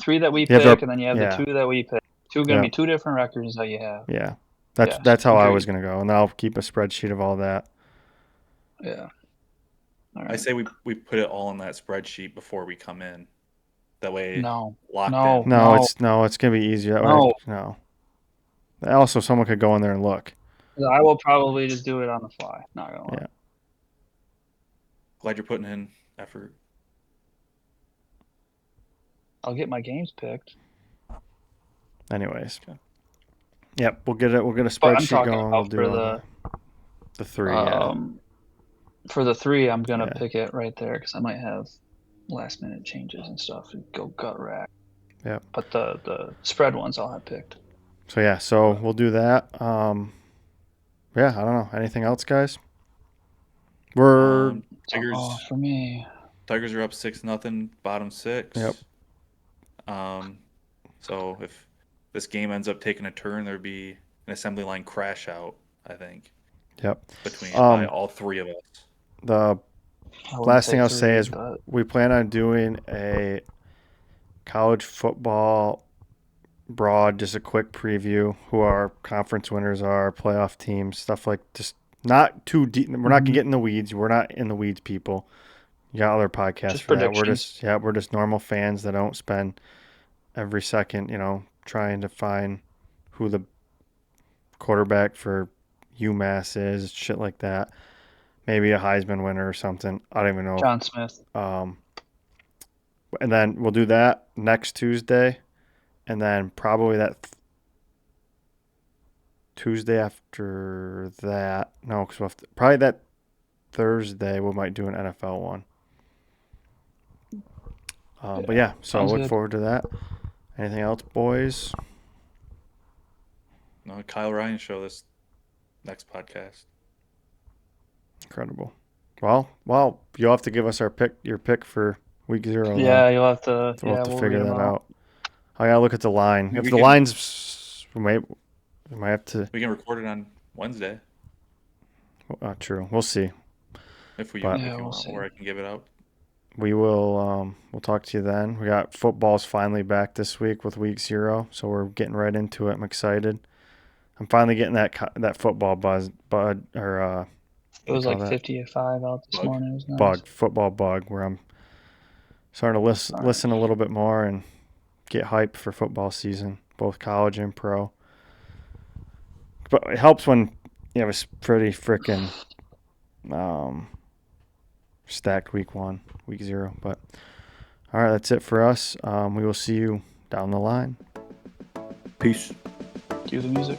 3 that we You have pick, to, and then you have the yeah, 2 that we pick. Two gonna yeah, be 2 different records that you have. yeah. That's Yes, that's how I was agreed. gonna go, and I'll keep a spreadsheet of all that. Yeah. All I right. say we put it all in that spreadsheet before we come in. That way, No, locked no, in. no, No, it's gonna be easier that way. no. No. Also, someone could go in there and look. I will probably just do it on the fly. Not gonna lie. Yeah. Glad you're putting in effort. I'll get my games picked. Anyways. Okay. Yep, we'll get it. We'll get a But I'm spreadsheet talking going. We'll about do all the 3. Yeah. for the 3, I'm gonna Yeah. pick it right there because I might have last minute changes and stuff and go gut rack. Yep. But the spread ones I'll have picked. So yeah, we'll do that. Yeah, I don't know. Anything else, guys? We're Oh, Tigers for me. Tigers are up 6-0, bottom Yep. 6. So if this game ends up taking a turn, there'd be an assembly line crash out, I think, Yep. by all 3 of us. The I wouldn't last thing say I'll say 3, is but we plan on doing a college football broad, just a quick preview, who our conference winners are, playoff teams, stuff like just not too deep. We're not gonna get in the weeds. We're not in the weeds, people. You got other podcasts just for that. predictions. We're just normal fans that don't spend every second, trying to find who the quarterback for UMass is, shit like that. Maybe a Heisman winner or something. I don't even know. John Smith. And then we'll do that next Tuesday, and then probably that Tuesday after that. No, because probably that Thursday we might do an NFL one. But yeah, so Sounds look good. forward to that. Anything else, boys? No, Kyle Ryan show this next podcast. Incredible. Well, you'll have to give us your pick for week 0. Yeah, Then you'll have to. we'll have Yeah, to we'll figure read them that out. out. I gotta look at the line. Maybe If the line's, we might have to. We can record it on Wednesday True. We'll see. if you But Yeah, we'll want, see. or I can give it out. we will. We'll talk to you then. We got football's finally back this week with week 0, so we're getting right into it. I'm excited. I'm finally getting that football It was like that? 50-5 out this Bug. morning. It was nice. Football bug, where I'm starting to listen a little bit more and get hyped for football season, both college and pro. But it helps when you have a pretty freaking stacked week 1, week 0. But all right, that's it for us. We will see you down the line. Peace. Cue the music.